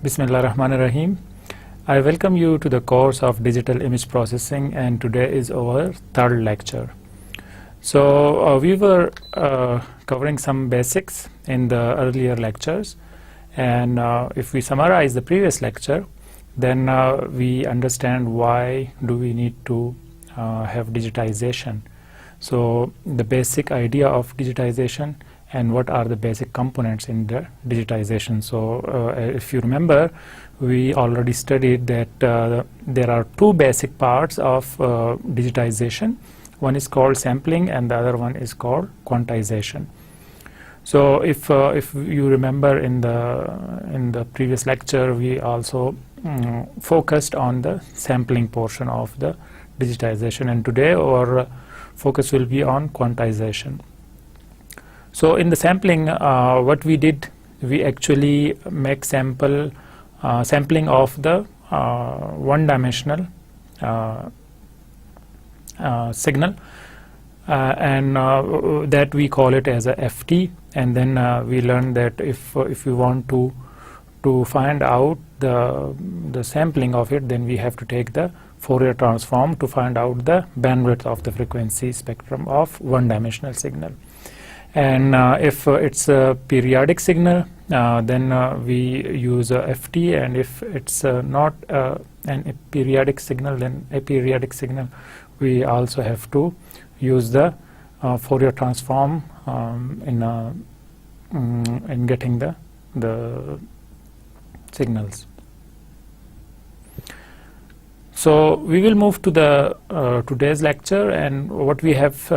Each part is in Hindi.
Bismillah Rahman Rahim. I welcome you to the course of Digital Image Processing, and today is our third lecture. So we were covering some basics in the earlier lectures, and if we summarize the previous lecture, then we understand why do we need to have digitization. So the basic idea of digitization and what are the basic components in the digitization. So if you remember, we already studied that there are two basic parts of digitization. One is called sampling and the other one is called quantization. So if you remember in the previous lecture, we also focused on the sampling portion of the digitization, and today our focus will be on quantization. So in the sampling, what we did, we actually make sampling of the one-dimensional signal, and that we call it as a FT. And then we learned that if we want to find out the sampling of it, then we have to take the Fourier transform to find out the bandwidth of the frequency spectrum of one-dimensional signal. And if it's a periodic signal, then we use a FT, and if it's not a periodic signal, then a periodic signal, we also have to use the Fourier transform in getting the signals. So we will move to the today's lecture, and what we have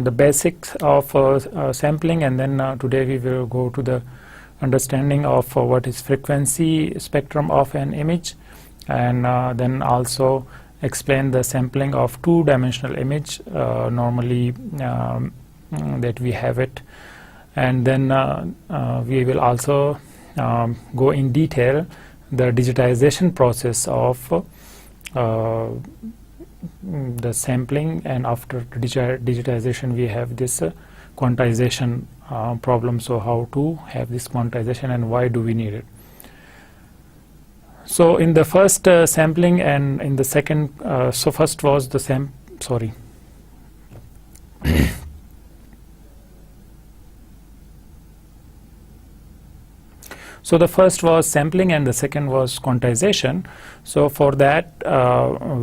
the basics of sampling, and then today we will go to the understanding of what is frequency spectrum of an image, and then also explain the sampling of two-dimensional image normally that we have it, and then we will also go in detail the digitization process of the sampling, and after digitization we have this quantization problem. So how to have this quantization and why do we need it? So in the first sampling and in the second, so first was the So the first was sampling and the second was quantization. So for that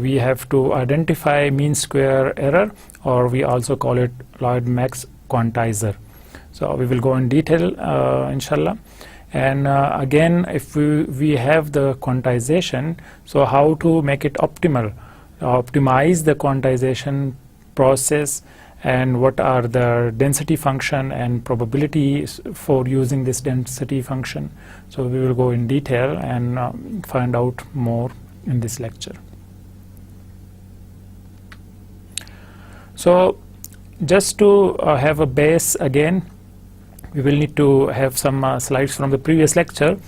we have to identify mean square error, or we also call it Lloyd Max quantizer. So we will go in detail inshallah. And again, if we have the quantization, so how to make it optimal, optimize the quantization process, and what are the density function and probabilities for using this density function. So we will go in detail and find out more in this lecture. So just to have a base again, we will need to have some slides from the previous lecture.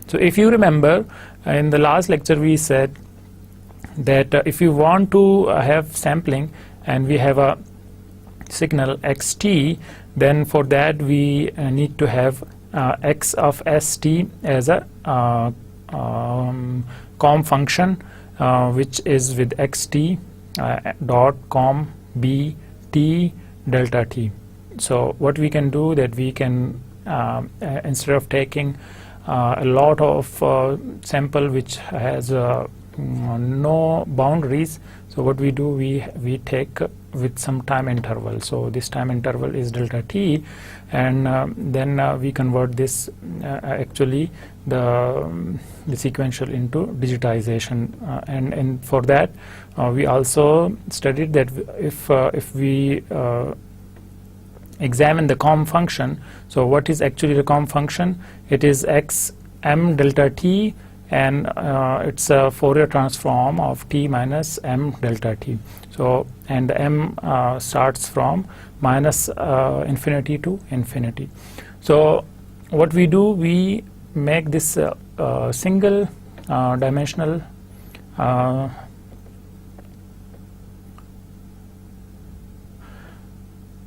So if you remember, in the last lecture we said that if you want to have sampling and we have a signal xt, then for that we need to have x of st as a com function which is with xt dot com b t delta t. So what we can do, that we can instead of taking a lot of sample which has no boundaries, so what we do, we take with some time interval. So this time interval is delta t, and then we convert this actually the sequential into digitization, and for that we also studied that if we examine the com function, so what is actually the com function? It is x m delta t, and it's a Fourier transform of t minus m delta t. So and m starts from minus infinity to infinity. So what we do, we make this single dimensional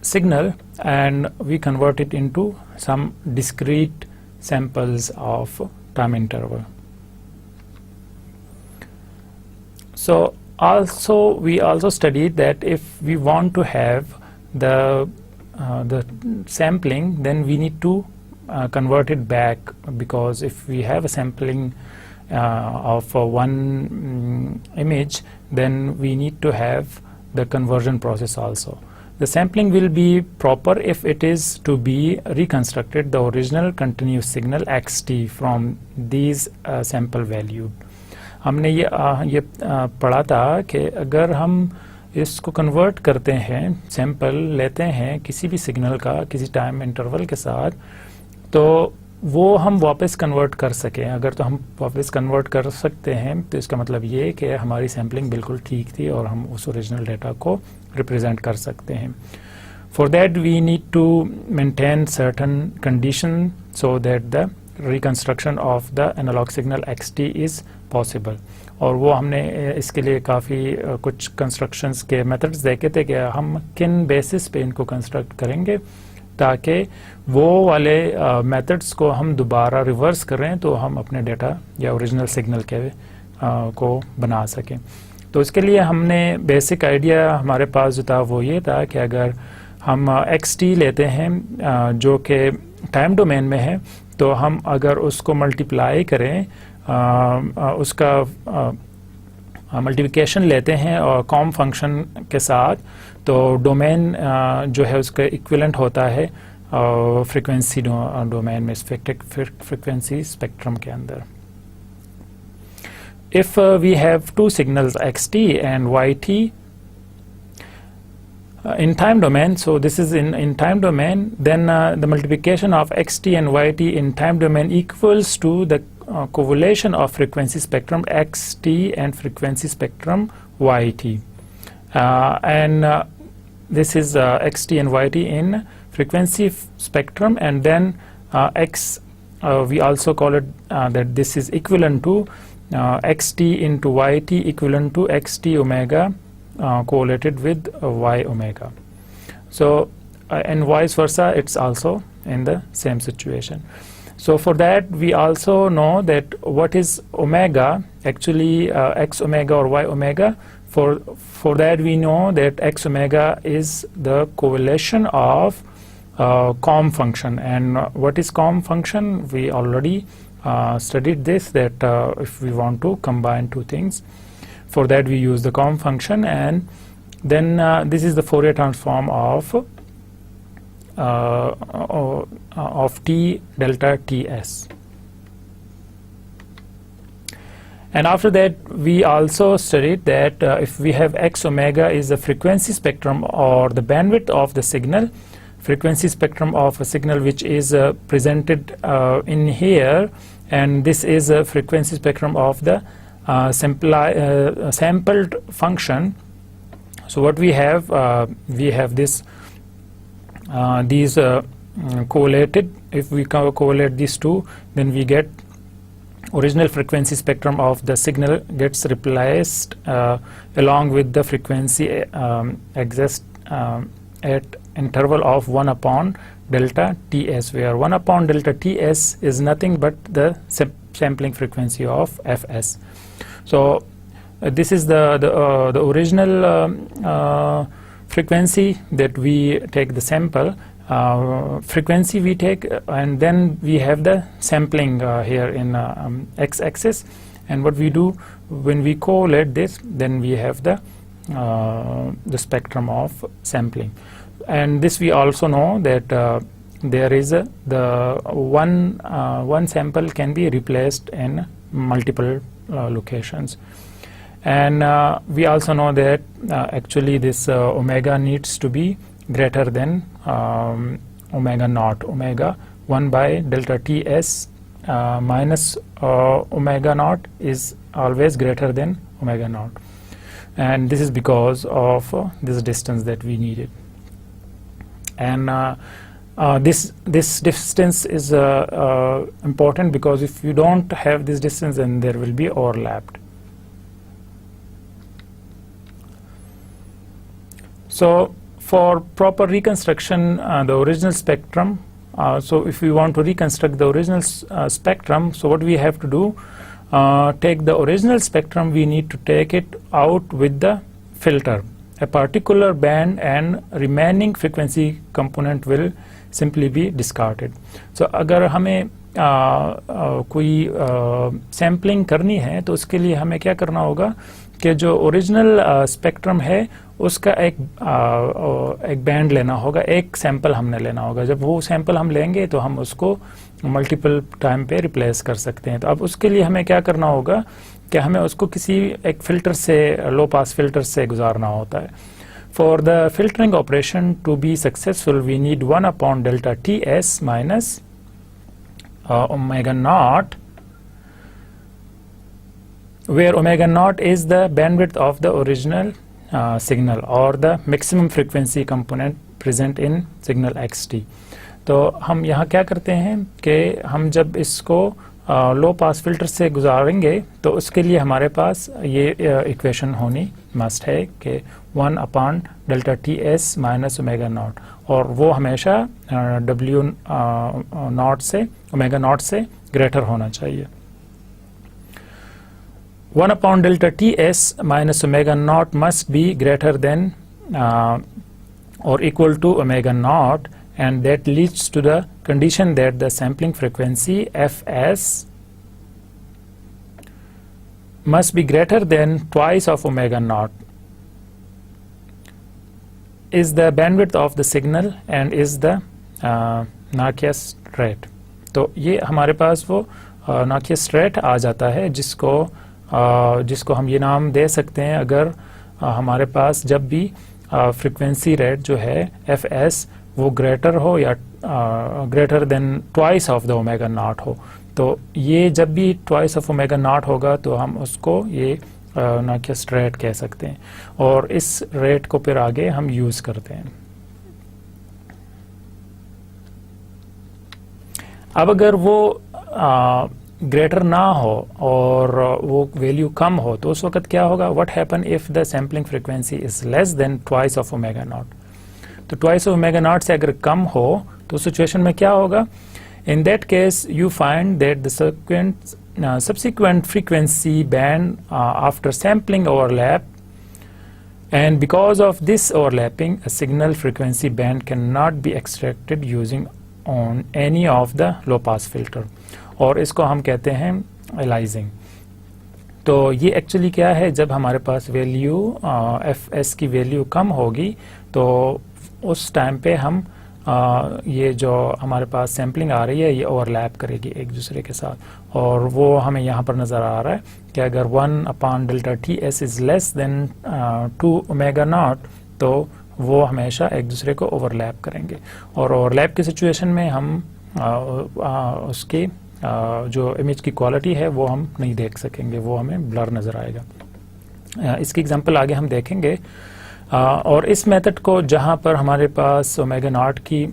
signal, and we convert it into some discrete samples of time interval. So we also studied that if we want to have the sampling, then we need to convert it back, because if we have a sampling of one image, then we need to have the conversion process also. The sampling will be proper if it is to be reconstructed the original continuous signal xt from these sample value. हमने ये पढ़ा था कि अगर हम इसको कन्वर्ट करते हैं, सैंपल लेते हैं किसी भी सिग्नल का किसी टाइम इंटरवल के साथ, तो वो हम वापस कन्वर्ट कर सकें. अगर तो हम वापस कन्वर्ट कर सकते हैं तो इसका मतलब ये कि हमारी सैम्पलिंग बिल्कुल ठीक थी और हम उस ओरिजिनल डेटा को रिप्रेजेंट कर सकते हैं. For that we need to maintain certain condition so that the reconstruction of the analog signal x t is possible. और वो हमने इसके लिए काफ़ी कुछ कंस्ट्रक्शंस के मेथड्स देखे थे कि हम किन बेसिस पे इनको कंस्ट्रक्ट करेंगे ताकि वो वाले मेथड्स को हम दोबारा रिवर्स करें तो हम अपने डेटा या ओरिजिनल सिग्नल के को बना सकें. तो इसके लिए हमने बेसिक आइडिया हमारे पास जो था वो ये था कि अगर हम xt लेते हैं जो कि टाइम डोमेन में है, तो हम अगर उसको मल्टीप्लाई करें, उसका मल्टीप्लिकेशन लेते हैं और कॉम फंक्शन के साथ, तो डोमेन जो है उसका इक्विवेलेंट होता है फ्रीक्वेंसी डोमेन में, फ्रीक्वेंसी स्पेक्ट्रम के अंदर. If we have two signals xt and yt in time domain, so this is in time domain, then the multiplication of xt and yt in time domain equals to the correlation of frequency spectrum xt and frequency spectrum yt, and this is xt and yt in frequency spectrum, and then x we also call it that this is equivalent to xt into yt equivalent to xt omega correlated with y omega. So and vice versa, it's also in the same situation. So for that we also know that what is omega, actually x omega or y omega. For that we know that x omega is the correlation of COM function. And what is COM function? We already studied this, that if we want to combine two things, for that we use the COM function, and then this is the Fourier transform of t delta ts. And after that we also studied that if we have x omega is the frequency spectrum or the bandwidth of the signal, frequency spectrum of a signal which is presented in here, and this is a frequency spectrum of the sampled function. So what we have this these correlated. If we correlate these two, then we get original frequency spectrum of the signal gets replaced along with the frequency exist at interval of 1 upon delta ts, where 1 upon delta ts is nothing but the sampling frequency of fs. So this is the original frequency that we take the sample frequency we take, and then we have the sampling here in x-axis, and what we do when we correlate this, then we have the spectrum of sampling. And this we also know that there is the one sample can be replaced in multiple locations. And we also know that actually this omega needs to be greater than omega naught. Omega 1 by delta ts minus omega naught is always greater than omega naught, and this is because of this distance that we needed. And this distance is important, because if you don't have this distance, then there will be overlapped. So for proper reconstruction, the original spectrum so if we want to reconstruct the original spectrum, so what we have to do, take the original spectrum, we need to take it out with the filter, a particular band, and remaining frequency component will simply be discarded. So अगर हमें कोई सैम्पलिंग करनी है तो उसके लिए हमें क्या करना होगा कि जो ओरिजिनल स्पेक्ट्रम है उसका एक बैंड लेना होगा, एक सैंपल हमने लेना होगा. जब वो सैंपल हम लेंगे तो हम उसको मल्टीपल टाइम पे रिप्लेस कर सकते हैं. तो अब उसके लिए हमें क्या करना होगा कि हमें उसको किसी एक फिल्टर से, लो पास फिल्टर से गुजारना होता है. For the filtering operation to be successful, we need 1 upon delta Ts minus omega naught, where omega naught is the bandwidth of the original signal or the maximum frequency component present in signal xt. तो हम यहाँ क्या करते हैं कि हम जब इसको लो पास फिल्टर से गुजारेंगे तो उसके लिए हमारे पास ये इक्वेशन होनी मस्ट है कि 1 upon delta T S minus omega naught, और वो हमेशा डब्ल्यू नॉट से, ओमेगा नॉट से ग्रेटर होना चाहिए. 1 upon delta Ts minus omega naught must be greater than or equal to omega naught, and that leads to the condition that the sampling frequency Fs must be greater than twice of omega naught is the bandwidth of the signal and is the Nachias rate. तो ये हमारे पास वो Nachias rate आ जाता है जिसको हम ये नाम दे सकते हैं अगर हमारे पास जब भी फ्रीक्वेंसी रेट जो है Fs वो ग्रेटर हो या greater than twice of the omega naught हो. तो ये जब भी ट्वाइस ऑफ ओमेगा नॉट होगा तो हम उसको ये नाकियस रेट कह सकते हैं, और इस रेट को फिर आगे हम यूज़ करते हैं. अब अगर वो ग्रेटर ना हो और वो वैल्यू कम हो तो उस वक्त क्या होगा, what happen if the sampling frequency is less then twice of omega naught. तो ट्वाइस ऑफ ओमेगा नॉट से अगर कम हो तो सिचुएशन में क्या होगा, in that case you find that the subsequent frequency band after sampling overlap, and because of this overlapping a signal frequency band cannot be extracted using on any of the low pass filter, और इसको हम कहते हैं एलाइजिंग. तो ये एक्चुअली क्या है, जब हमारे पास वैल्यू Fs की वैल्यू कम होगी तो उस टाइम पे हम ये जो हमारे पास सैम्पलिंग आ रही है ये ओवरलैप करेगी एक दूसरे के साथ, और वो हमें यहाँ पर नज़र आ रहा है कि अगर 1 upon delta T S is less than 2 omega naught तो वो हमेशा एक दूसरे को ओवरलैप करेंगे, और ओवरलैप की सिचुएशन में हम उसकी जो इमेज की क्वालिटी है वो हम नहीं देख सकेंगे, वो हमें ब्लर नज़र आएगा. इसकी एग्जांपल आगे हम देखेंगे. और इस मेथड को जहाँ पर हमारे पास ओमेगा नॉट की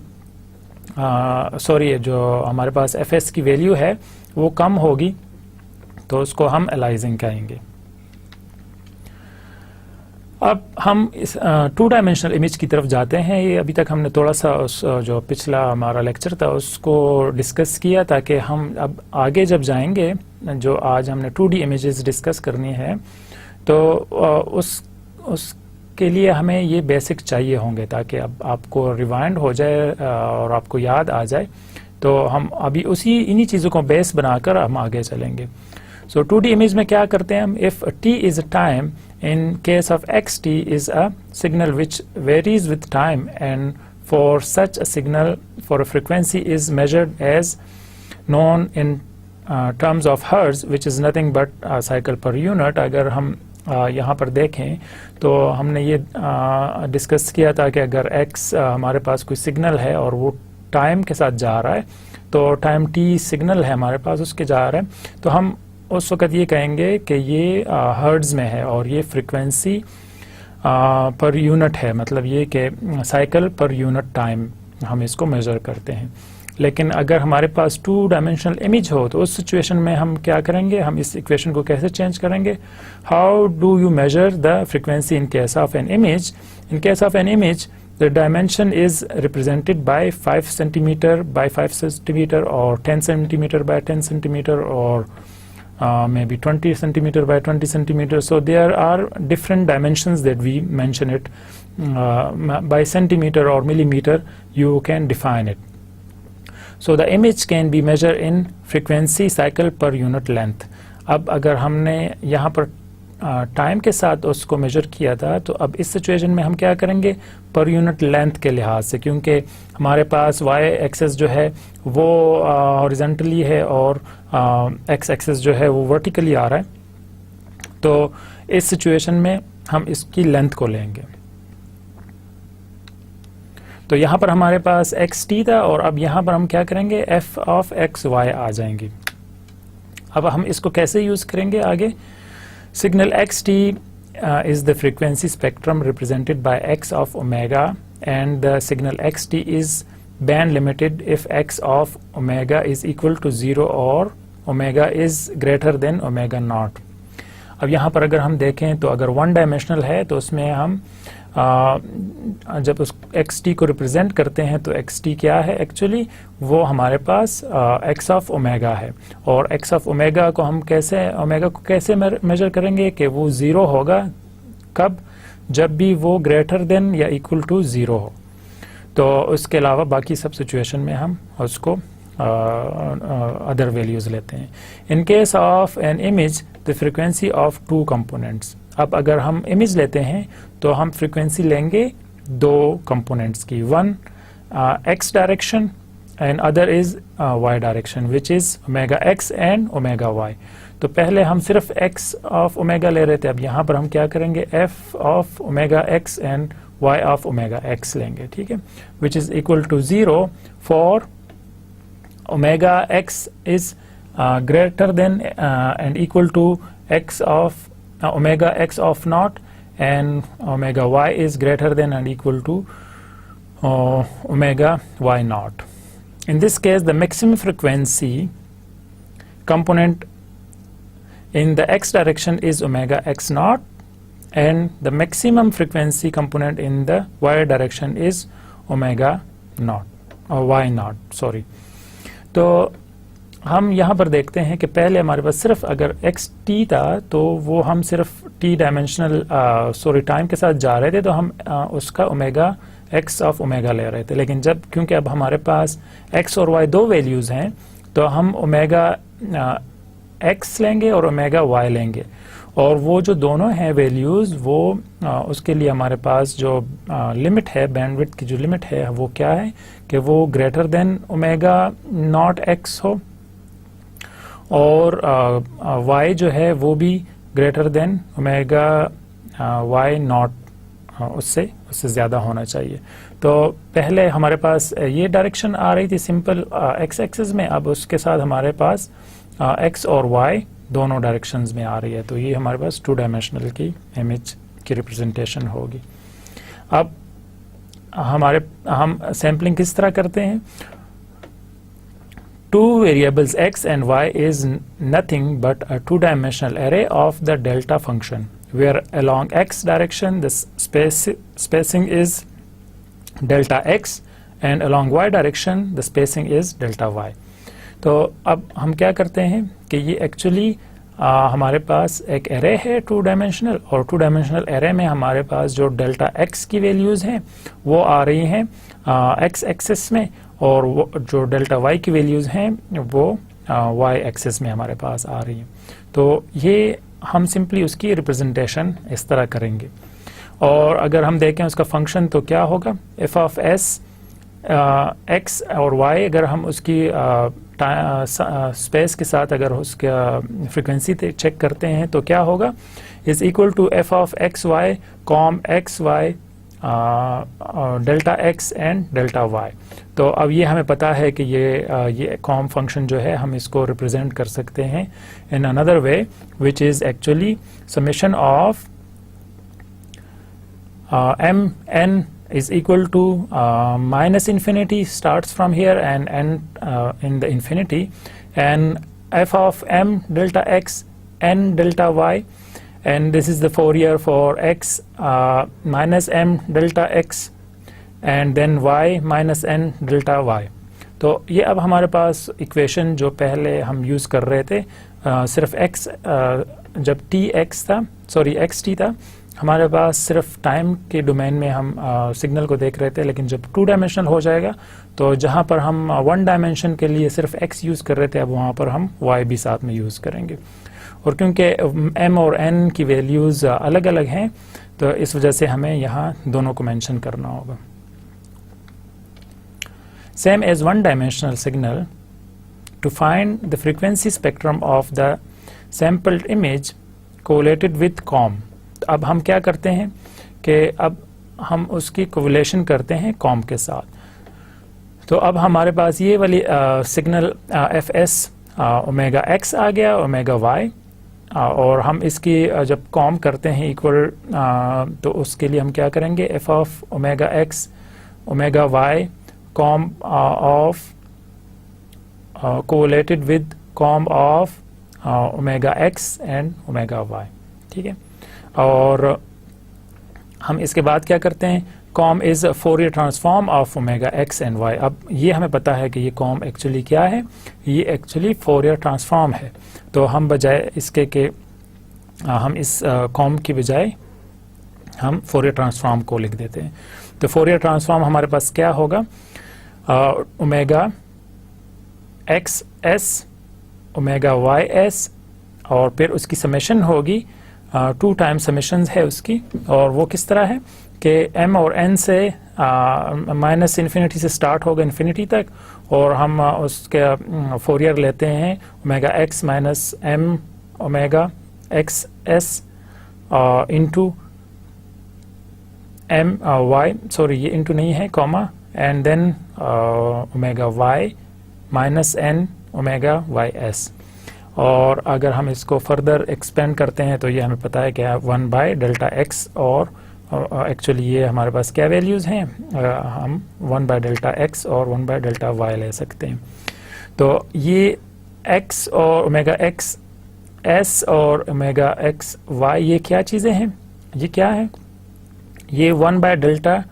जो हमारे पास Fs की वैल्यू है वो कम होगी तो उसको हम एलाइजिंग कहेंगे. अब हम इस 2 डायमेंशनल इमेज की तरफ जाते हैं. ये अभी तक हमने थोड़ा सा उस जो पिछला हमारा लेक्चर था उसको डिस्कस किया, ताकि हम अब आगे जब जाएंगे, जो आज हमने 2D इमेजेस डिस्कस करनी है, तो उस के लिए हमें ये बेसिक चाहिए होंगे ताकि अब आपको रिवाइंड हो जाए और आपको याद आ जाए. तो हम अभी इन्हीं चीज़ों को बेस बनाकर हम आगे चलेंगे. सो 2D इमेज में क्या करते हैं हम, if t is a time, in case of xt is a signal which varies with time, and for such a signal for a frequency is measured as known in terms of hertz which is nothing but cycle per unit. अगर हम यहाँ पर देखें तो हमने ये डिस्कस किया था कि अगर x हमारे पास कोई सिग्नल है और वो टाइम के साथ जा रहा है, तो टाइम t सिग्नल है हमारे पास उसके जा रहा है, तो हम उस वक़्त ये कहेंगे कि ये हर्ट्ज में है और ये फ्रीक्वेंसी पर यूनिट है, मतलब ये कि साइकिल पर यूनिट टाइम हम इसको मेज़र करते हैं. लेकिन अगर हमारे पास 2 डायमेंशनल इमेज हो तो उस सिचुएशन में हम क्या करेंगे, हम इस इक्वेशन को कैसे चेंज करेंगे. How do you measure the frequency in case of an image. In case of an image the dimension is represented by 5 centimeter by 5 centimeter or 10 centimeter by 10 centimeter or maybe 20 centimeter by 20 centimeter. So there are different dimensions that we mention it. By centimeter or millimeter you can define it. So the image can be measured in frequency cycle per unit length. अब अगर हमने यहाँ पर टाइम के साथ उसको मेजर किया था, तो अब इस सिचुएशन में हम क्या करेंगे, पर यूनिट लेंथ के लिहाज से, क्योंकि हमारे पास y एक्सेस जो है वो हॉरिजॉन्टली है और x एक्सेस जो है वो वर्टिकली आ रहा है. तो इस सिचुएशन में हम इसकी लेंथ को लेंगे. तो यहाँ पर हमारे पास xt था और अब यहाँ पर हम क्या करेंगे, f ऑफ xy आ जाएंगे. अब हम इसको कैसे यूज करेंगे आगे. Signal xt is the frequency spectrum represented by x of omega, and the signal xt is band limited if x of omega is equal to 0 or omega is greater than omega naught. अब यहाँ पर अगर हम देखें तो अगर वन डायमेंशनल है तो उसमें हम जब उस xt को रिप्रेजेंट करते हैं तो xt क्या है एक्चुअली, वो हमारे पास x ऑफ ओमेगा है. और x ऑफ ओमेगा को हम कैसे मेजर करेंगे कि वो 0 होगा कब, जब भी वो ग्रेटर देन या इक्वल टू 0 हो. तो उसके अलावा बाकी सब सिचुएशन में हम उसको अदर वैल्यूज लेते हैं. इन case of an image the frequency of two components. अब अगर हम इमेज लेते हैं तो हम फ्रीक्वेंसी लेंगे दो कंपोनेंट्स की, one x direction and other is y direction, which is omega x and omega y. तो पहले हम सिर्फ x ऑफ ओमेगा ले रहे थे, अब यहाँ पर हम क्या करेंगे, f of omega x and y of omega x लेंगे. ठीक है, which is equal to 0 for omega x is greater than and equal to x of omega x of naught, and omega y is greater than and equal to omega y naught. In this case, the maximum frequency component in the x direction is omega x naught, and the maximum frequency component in the y direction is omega naught or y naught. Sorry. तो हम यहाँ पर देखते हैं कि पहले हमारे पास सिर्फ अगर xt था तो वो हम सिर्फ t डायमेंशनल टाइम के साथ जा रहे थे, तो हम उसका ओमेगा x ऑफ ओमेगा ले रहे थे. लेकिन जब क्योंकि अब हमारे पास x और y दो वैल्यूज़ हैं, तो हम ओमेगा x लेंगे और ओमेगा y लेंगे. और वो जो दोनों हैं वैल्यूज़, वो उसके लिए हमारे पास जो लिमिट है, बैंडविड्थ की जो लिमिट है, वो क्या है कि वो greater than omega naught x हो, और y जो है वो भी greater than omega y not, उससे ज़्यादा होना चाहिए. तो पहले हमारे पास ये डायरेक्शन आ रही थी सिंपल x एक्सिस में, अब उसके साथ हमारे पास x और y दोनों डायरेक्शंस में आ रही है. तो ये हमारे पास टू डायमेंशनल की इमेज की रिप्रेजेंटेशन होगी. अब हम सैम्पलिंग किस तरह करते हैं. Two variables x and y is nothing but a two-dimensional array of the delta function, where along x direction the spacing is delta x and along y direction the spacing is delta y. तो अब हम क्या करते हैं कि ये एक्चुअली हमारे पास एक एरे है टू डायमेंशनल, और टू डायमेंशनल एरे में हमारे पास जो डेल्टा x की वैल्यूज़ हैं वो आ रही हैं x एक्सिस में, और वो जो डेल्टा y की वैल्यूज़ हैं वो y एक्सिस में हमारे पास आ रही हैं. तो ये हम सिंपली उसकी रिप्रेजेंटेशन इस तरह करेंगे. और अगर हम देखें उसका फंक्शन तो क्या होगा, f ऑफ s x और y, अगर हम उसकी स्पेस के साथ अगर उसका फ्रीक्वेंसी चेक करते हैं तो क्या होगा, is equal to f of x y comb x y delta x and delta y. तो अब ये हमें पता है कि ये कॉम फंक्शन जो है हम इसको रिप्रेजेंट कर सकते हैं in another way, which is actually summation of m n is equal to minus infinity, starts from here and end in the infinity, and f of m delta x n delta y, and this is the Fourier for x minus m delta x and then y minus n delta y। तो ये अब हमारे पास इक्वेशन जो पहले हम यूज़ कर रहे थे, सिर्फ x जब x t था, हमारे पास सिर्फ टाइम के डोमेन में हम सिग्नल को देख रहे थे, लेकिन जब 2 डायमेंशनल हो जाएगा तो जहाँ पर हम 1 डायमेंशन के लिए सिर्फ x यूज़ कर रहे थे, अब वहाँ पर हम y भी साथ में यूज़ करेंगे। और क्योंकि m और n की वैल्यूज़ अलग अलग हैं, तो इस वजह से हमें यहाँ दोनों को मेंशन करना होगा। Same as 1 dimensional signal, to find the frequency spectrum of the sampled image correlated with COM। तो अब हम क्या करते हैं कि अब हम उसकी कोरिलेशन करते हैं COM के साथ। तो अब हमारे पास ये वाली सिग्नल fs ओमेगा x आ गया, ओमेगा y, और हम इसकी जब COM करते हैं इक्वल, तो उसके लिए हम क्या करेंगे, f of omega x omega y COM of correlated with COM of omega x and omega y, ठीक है। और हम इसके बाद क्या करते हैं, COM is Fourier transform of omega x and y। अब ये हमें पता है कि ये COM एक्चुअली क्या है, ये एक्चुअली फोरियर ट्रांसफॉर्म है। तो हम बजाय इसके कि हम इस COM की बजाय हम फोरियर ट्रांसफॉर्म को लिख देते हैं। तो फोरियर ट्रांसफॉर्म हमारे पास क्या होगा, omega x s omega y s, और फिर उसकी समेशन होगी, 2 टाइम समेशंस है उसकी, और वो किस तरह है कि m और n से माइनस इन्फिनिटी से स्टार्ट होगा इन्फिनिटी तक, और हम उसके फोरियर लेते हैं omega x minus m omega x s into m y, sorry ये इंटू नहीं है, comma, and then omega y minus n omega y s. और अगर हम इसको फर्दर एक्सपेंड करते हैं तो ये हमें पता है कि 1 बाय डेल्टा x, और एक्चुअली ये हमारे पास क्या वैल्यूज़ हैं, हम 1 बाय डेल्टा x और 1 बाय डेल्टा y ले सकते हैं। तो ये x और ओमेगा x s और ओमेगा x y ये क्या चीज़ें हैं, ये क्या है, ये 1 by delta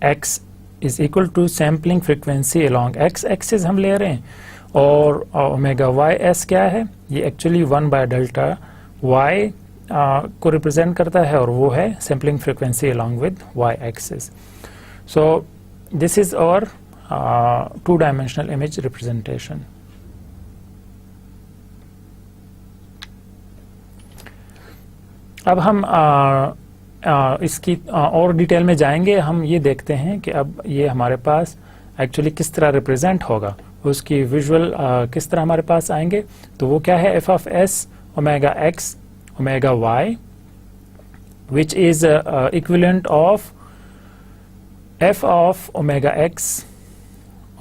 x is equal to sampling frequency along x axis हम ले रहे हैं, और ओमेगा वाई एस क्या है, ये एक्चुअली 1 बाय डेल्टा y को रिप्रेजेंट करता है, और वो है sampling frequency along with y axis. So this is our 2 dimensional image representation. अब हम इसकी और डिटेल में जाएंगे। हम ये देखते हैं कि अब ये हमारे पास एक्चुअली किस तरह रिप्रेजेंट होगा, उसकी विजुअल किस तरह हमारे पास आएंगे। तो वो क्या है, f of s omega x omega y which is equivalent of f of omega x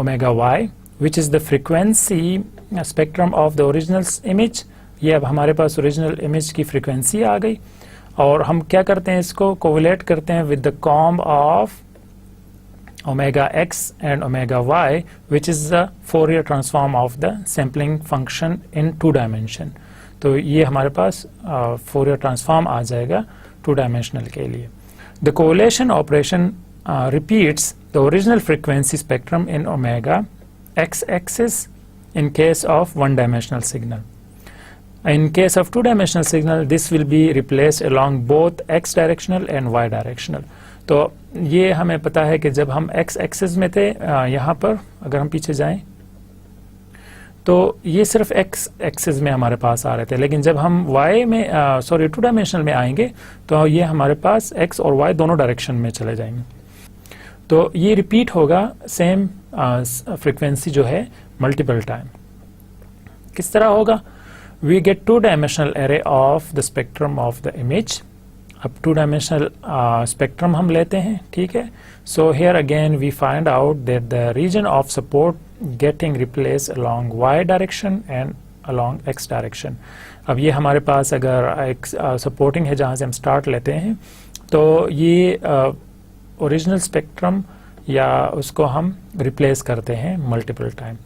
omega y which is the frequency spectrum of the original image. ये अब हमारे पास ओरिजिनल इमेज की फ्रीक्वेंसी आ गई, और हम क्या करते हैं, इसको कोरिलेट करते हैं with the COM of omega x and omega y which is the Fourier transform of the sampling function in 2 dimension. तो ये हमारे पास फोरियर ट्रांसफॉर्म आ जाएगा 2 डायमेंशनल के लिए। The correlation operation repeats the original frequency spectrum in omega x axis in case of 1 dimensional signal. In case of 2 dimensional signal, this will be replaced along both x directional and y directional. तो ये हमें पता है कि जब हम x एक्सिस में थे, यहाँ पर अगर हम पीछे जाएं तो ये सिर्फ x एक्सिस में हमारे पास आ रहे थे, लेकिन जब हम y में 2 डायमेंशनल में आएंगे तो ये हमारे पास x और y दोनों डायरेक्शन में चले जाएंगे। तो ये रिपीट होगा सेम फ्रीक्वेंसी जो है मल्टीपल टाइम। किस तरह होगा, we get 2 dimensional array of the spectrum of the image. अब 2 डायमेंशनल स्पेक्ट्रम हम लेते हैं, ठीक है। So here again we find out that the region of support getting replace along y direction and along x direction. अब ये हमारे पास अगर एक सपोर्टिंग है जहाँ से हम स्टार्ट लेते हैं, तो ये ओरिजिनल स्पेक्ट्रम या उसको हम रिप्लेस करते हैं multiple time.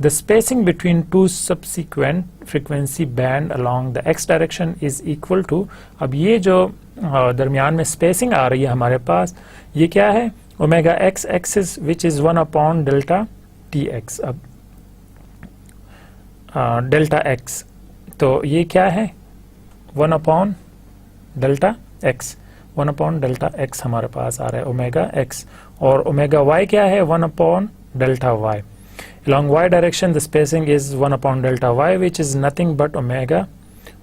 The spacing between 2 subsequent frequency band along the x direction is equal to, अब ये जो दरमियान में स्पेसिंग आ रही है हमारे पास, ये क्या है, omega x axis which is 1 upon delta t x. अब डेल्टा एक्स, तो ये क्या है 1 upon delta x, 1 upon delta x हमारे पास आ रहा है ओमेगा एक्स। और ओमेगा वाई क्या है 1 upon delta y. along y direction the spacing is 1 upon delta y which is nothing but omega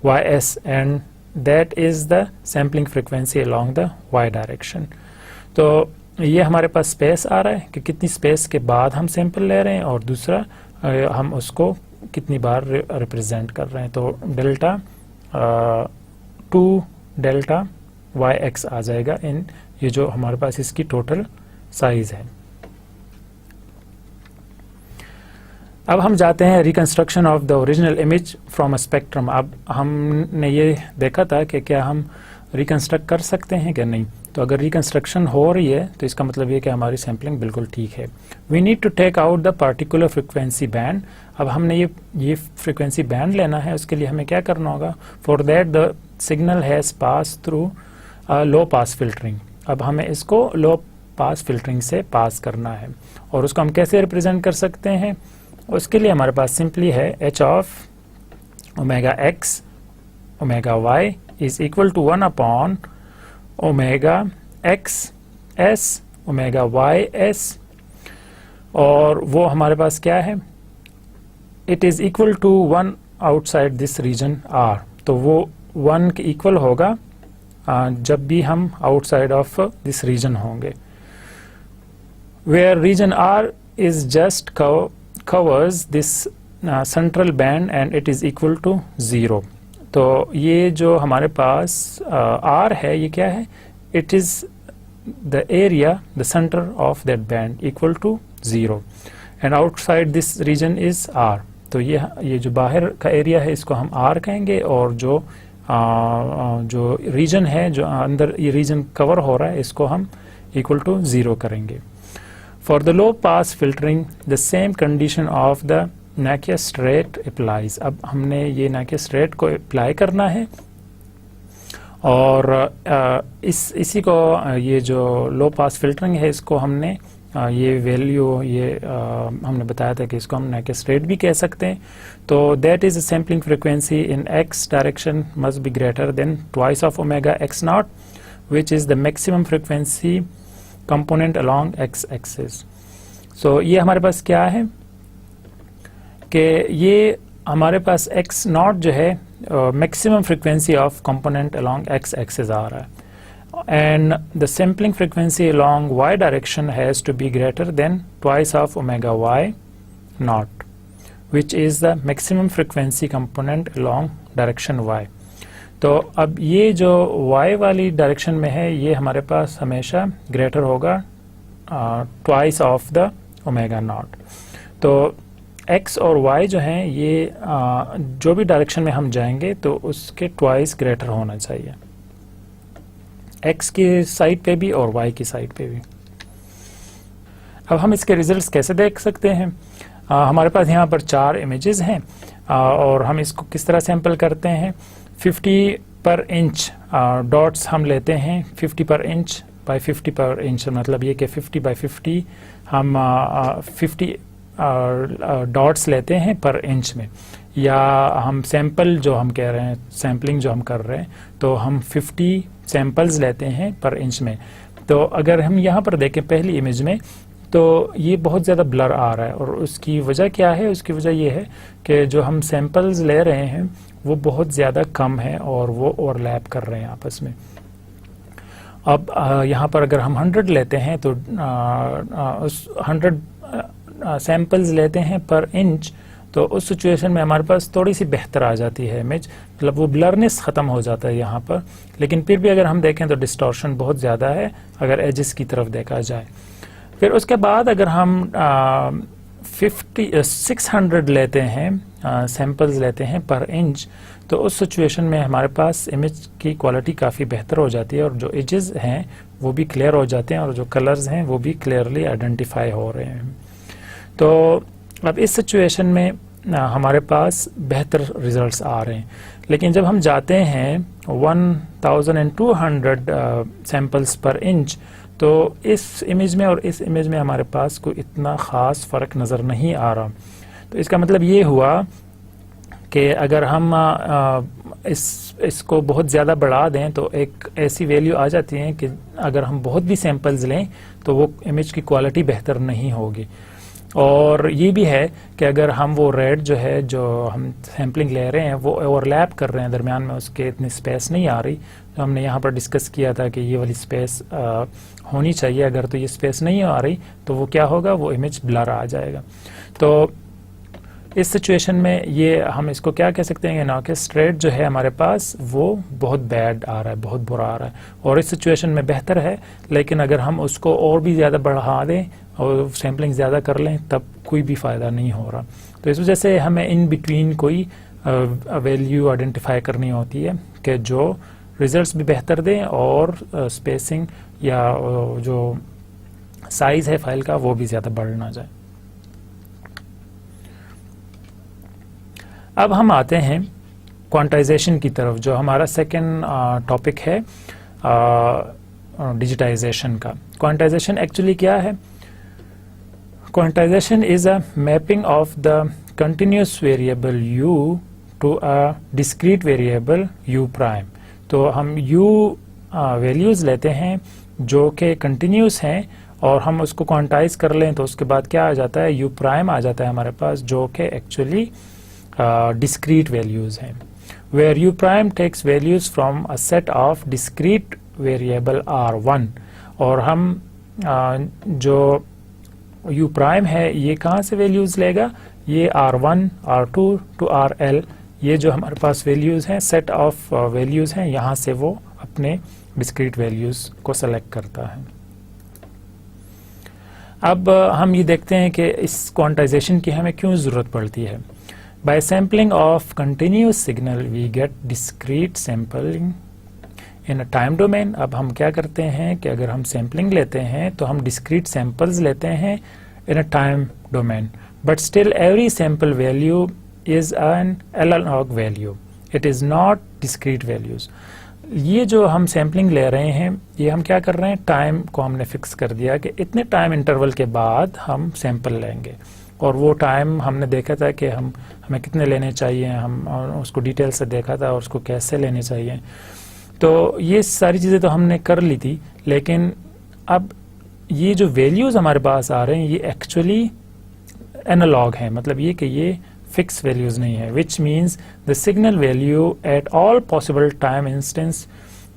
ys, and that is the sampling frequency along the y direction। तो ये हमारे पास स्पेस आ रहा है कि कितनी स्पेस के बाद हम सैंपल ले रहे हैं, और दूसरा हम उसको कितनी बार रिप्रेजेंट कर रहे हैं। तो डेल्टा 2 डेल्टा वाई एक्स आ जाएगा इन ये जो हमारे पास इसकी टोटल साइज है। अब हम जाते हैं reconstruction of the original image from a spectrum. अब हमने ये देखा था कि क्या हम रिकंस्ट्रक्ट कर सकते हैं क्या नहीं। तो अगर रिकंस्ट्रक्शन हो रही है तो इसका मतलब ये कि हमारी सैम्पलिंग बिल्कुल ठीक है। We need to take out the particular frequency band. अब हमने ये फ्रिक्वेंसी बैंड लेना है, उसके लिए हमें क्या करना होगा। For that the signal has pass through low pass filtering. अब हमें इसको लो पास फिल्टरिंग से पास करना है, और उसको हम कैसे रिप्रेजेंट कर सकते हैं। उसके लिए हमारे पास सिंपली है h of omega x omega y is equal to 1 upon omega x s omega y s, और वो हमारे पास क्या है, it is equal to 1 outside this region R. तो वो 1 के इक्वल होगा जब भी हम आउटसाइड ऑफ दिस रीजन होंगे, where region R is just covers this central band and it is equal to 0। तो ये जो हमारे पास R है ये क्या है, it is the area the center of that band equal to 0 and outside this region is R। तो ये जो बाहर का एरिया है इसको हम R कहेंगे, और जो रीजन है जो अंदर ये रीजन कवर हो रहा है इसको हम इक्वल टू 0 करेंगे। For the low pass filtering the same condition of the Nyquist rate applies। अब हमने ये Nyquist rate को अप्लाई करना है, और इसी को ये जो लो पास फिल्टरिंग है इसको हमने ये वैल्यू हमने बताया था कि इसको हम Nyquist rate भी कह सकते हैं। तो that is a sampling frequency in x direction must be greater than twice of omega x naught which is the maximum frequency component along x axis. So ये हमारे पास क्या है कि ये हमारे पास एक्स नॉट जो है maximum frequency of component along x axis आ रहा है, and the sampling frequency along y direction has to be greater than twice of omega y naught which is the maximum frequency component along direction y. तो अब ये जो y वाली डायरेक्शन में है ये हमारे पास हमेशा ग्रेटर होगा twice of the omega naught. तो x और y जो हैं ये जो भी डायरेक्शन में हम जाएंगे तो उसके ट्वाइस ग्रेटर होना चाहिए, x की साइड पे भी और y की साइड पे भी। अब हम इसके रिजल्ट्स कैसे देख सकते हैं। हमारे पास यहाँ पर 4 इमेजेस हैं, और हम इसको किस तरह सैंपल करते हैं। 50 पर इंच डॉट्स हम लेते हैं, 50 पर इंच बाय 50 पर इंच, मतलब ये कि 50 बाय 50 हम 50 डॉट्स लेते हैं पर इंच में, या हम सैंपल जो हम कह रहे हैं सैम्पलिंग जो हम कर रहे हैं तो हम 50 सैंपल्स लेते हैं पर इंच में। तो अगर हम यहाँ पर देखें पहली इमेज में तो ये बहुत ज़्यादा ब्लर आ रहा है, और उसकी वजह क्या है, उसकी वजह ये है कि जो हम सैंपल्स ले रहे हैं वो बहुत ज़्यादा कम है और वो ओवरलैप कर रहे हैं आपस में। अब यहाँ पर अगर हम 100 लेते हैं तो उस 100 सैंपल्स लेते हैं पर इंच, तो उस सिचुएशन में हमारे पास थोड़ी सी बेहतर आ जाती है इमेज, मतलब वो ब्लरनेस ख़त्म हो जाता है यहाँ पर। लेकिन फिर भी अगर हम देखें तो डिस्टॉर्शन बहुत ज़्यादा है अगर एजेस की तरफ देखा जाए। फिर उसके बाद अगर हम 600 लेते हैं सैंपल्स लेते हैं पर इंच, तो उस सिचुएशन में हमारे पास इमेज की क्वालिटी काफ़ी बेहतर हो जाती है, और जो एजेस हैं वो भी क्लियर हो जाते हैं और जो कलर्स हैं वो भी क्लियरली आइडेंटिफाई हो रहे हैं। तो अब इस सिचुएशन में हमारे पास बेहतर रिजल्ट्स आ रहे हैं। लेकिन जब हम जाते हैं 1200 सैंपल्स पर इंच, तो इस इमेज में और इस इमेज में हमारे पास कोई इतना ख़ास फ़र्क नज़र नहीं आ रहा। तो इसका मतलब ये हुआ कि अगर हम इसको बहुत ज़्यादा बढ़ा दें तो एक ऐसी वैल्यू आ जाती है कि अगर हम बहुत भी सैंपल्स लें तो वो इमेज की क्वालिटी बेहतर नहीं होगी। और ये भी है कि अगर हम वो रेड जो है, जो हम सैम्पलिंग ले रहे हैं, वो ओवरलैप कर रहे हैं, दरमियान में उसके इतनी स्पेस नहीं आ रही। तो हमने यहाँ पर डिस्कस किया था कि ये वाली स्पेस होनी चाहिए। अगर तो ये स्पेस नहीं आ रही तो वो क्या होगा, वो इमेज ब्लर आ जाएगा। तो इस सिचुएशन में ये हम इसको क्या कह सकते हैं ना कि स्ट्रेट जो है हमारे पास वो बहुत बैड आ रहा है, बहुत बुरा आ रहा है, और इस सिचुएशन में बेहतर है। लेकिन अगर हम उसको और भी ज़्यादा बढ़ा दें और सैम्पलिंग ज़्यादा कर लें तब कोई भी फ़ायदा नहीं हो रहा। तो इस वजह से हमें इन बिटवीन कोई वैल्यू आइडेंटिफाई करनी होती है कि जो रिजल्ट्स भी बेहतर दें और स्पेसिंग या जो साइज़ है फाइल का वो भी ज़्यादा बढ़ ना जाए। अब हम आते हैं क्वांटाइजेशन की तरफ, जो हमारा सेकेंड टॉपिक है डिजिटाइजेशन का। क्वांटाइजेशन एक्चुअली क्या है? Quantization is a mapping of the continuous variable u to a discrete variable u prime. तो हम u वैल्यूज़ लेते हैं जो कि कंटिन्यूस हैं और हम उसको क्वांटाइज कर लें तो उसके बाद क्या आ जाता है, u प्राइम आ जाता है हमारे पास, जो कि एक्चुअली discrete values हैं, where u prime takes values from a set of discrete variable r1। और हम जो u prime है ये कहाँ से values लेगा, ये r1 r2 to rl, ये जो हमारे पास values हैं, set of values हैं, यहाँ से वो अपने discrete values को select करता है। अब हम ये देखते हैं कि इस quantization की हमें क्यों ज़रूरत पड़ती है। By sampling of continuous signal we get discrete sampling in a time domain। अब हम क्या करते हैं कि अगर हम सैम्पलिंग लेते हैं तो हम discrete samples लेते हैं in a time domain, but still every sample value is an analog value, it is not discrete values। ये जो हम सैम्पलिंग ले रहे हैं ये हम क्या कर रहे हैं, टाइम को हमने फिक्स कर दिया कि इतने टाइम इंटरवल के बाद हम सैंपल लेंगे, और वो टाइम हमने देखा था कि हमें कितने लेने चाहिए, हम उसको डिटेल से देखा था और उसको कैसे लेने चाहिए। तो ये सारी चीज़ें तो हमने कर ली थी, लेकिन अब ये जो वैल्यूज़ हमारे पास आ रहे हैं ये एक्चुअली एनालॉग हैं। मतलब ये कि ये फिक्स वैल्यूज़ नहीं है, which means the signal value at all possible time instance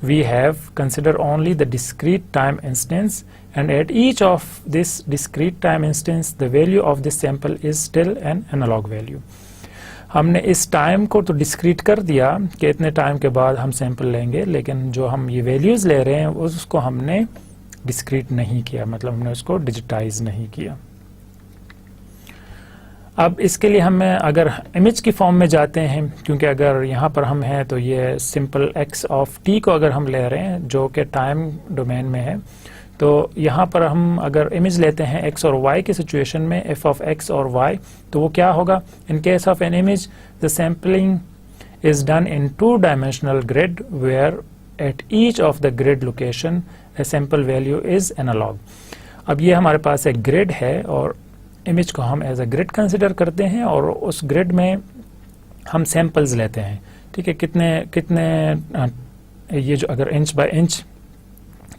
we have consider only the discrete time instance, and at each of this discrete time instance the value of this sample is still an analog value। हमने इस टाइम को तो डिस्क्रीट कर दिया कि इतने टाइम के बाद हम सैंपल लेंगे, लेकिन जो हम ये वैल्यूज़ ले रहे हैं उसको हमने डिस्क्रीट नहीं किया, मतलब हमने उसको डिजिटाइज नहीं किया। अब इसके लिए हमें अगर इमेज की फॉर्म में जाते हैं, क्योंकि अगर यहाँ पर हम हैं तो ये सिंपल x ऑफ t को अगर हम ले रहे हैं जो कि टाइम डोमेन में है, तो यहाँ पर हम अगर इमेज लेते हैं x और y की सिचुएशन में f ऑफ x और y, तो वो क्या होगा, इन case of an image the sampling is done in 2-dimensional grid where at each of the grid location a sample value is analog। अब ये हमारे पास एक ग्रिड है और इमेज को हम एज अ ग्रिड कंसिडर करते हैं और उस ग्रिड में हम सैंपल्स लेते हैं। ठीक है, कितने ये जो अगर इंच बाय इंच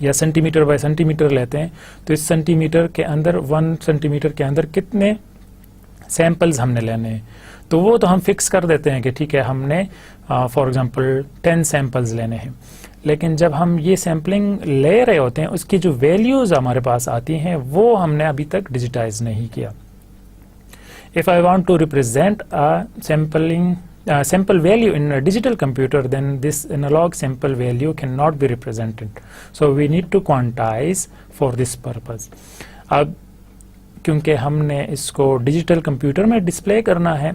या सेंटीमीटर बाय सेंटीमीटर लेते हैं तो इस सेंटीमीटर के अंदर 1 सेंटीमीटर के अंदर कितने सैंपल्स हमने लेने हैं, तो वो तो हम फिक्स कर देते हैं कि ठीक है हमने फॉर एग्जांपल 10 सैंपल्स लेने हैं। लेकिन जब हम ये सैम्पलिंग ले रहे होते हैं उसकी जो वैल्यूज़ हमारे पास आती हैं वो हमने अभी तक डिजिटाइज नहीं किया। If I want to represent a sample value in a digital computer, then this analog sample value cannot be represented, so we need to quantize for this purpose। अब क्योंकि हमने इसको डिजिटल कंप्यूटर में डिस्प्ले करना है,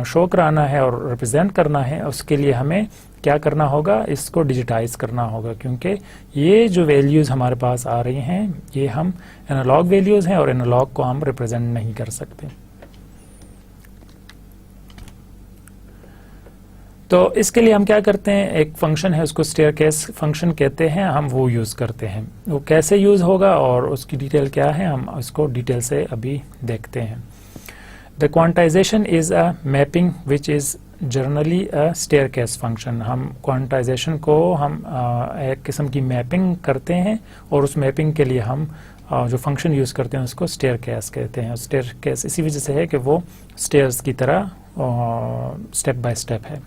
शो कराना है और रिप्रेजेंट करना है, उसके लिए हमें क्या करना होगा, इसको डिजिटाइज करना होगा, क्योंकि ये जो वैल्यूज़ हमारे पास आ रही हैं ये हम एनालॉग वैल्यूज़ हैं और एनालॉग को हम रिप्रेजेंट नहीं कर सकते। तो इसके लिए हम क्या करते हैं, एक फंक्शन है उसको स्टेयरकेस फंक्शन कहते हैं, हम वो यूज़ करते हैं। वो कैसे यूज़ होगा और उसकी डिटेल क्या है हम उसको डिटेल से अभी देखते हैं। The quantization is a mapping which is generally a staircase function. हम क्वांटाइजेशन को हम एक किस्म की मैपिंग करते हैं और उस मैपिंग के लिए हम जो फंक्शन यूज़ करते हैं उसको स्टेयरकेस कहते हैं। स्टेयरकेस इसी वजह से है कि वो स्टेयर्स की तरह स्टेप बाय स्टेप है।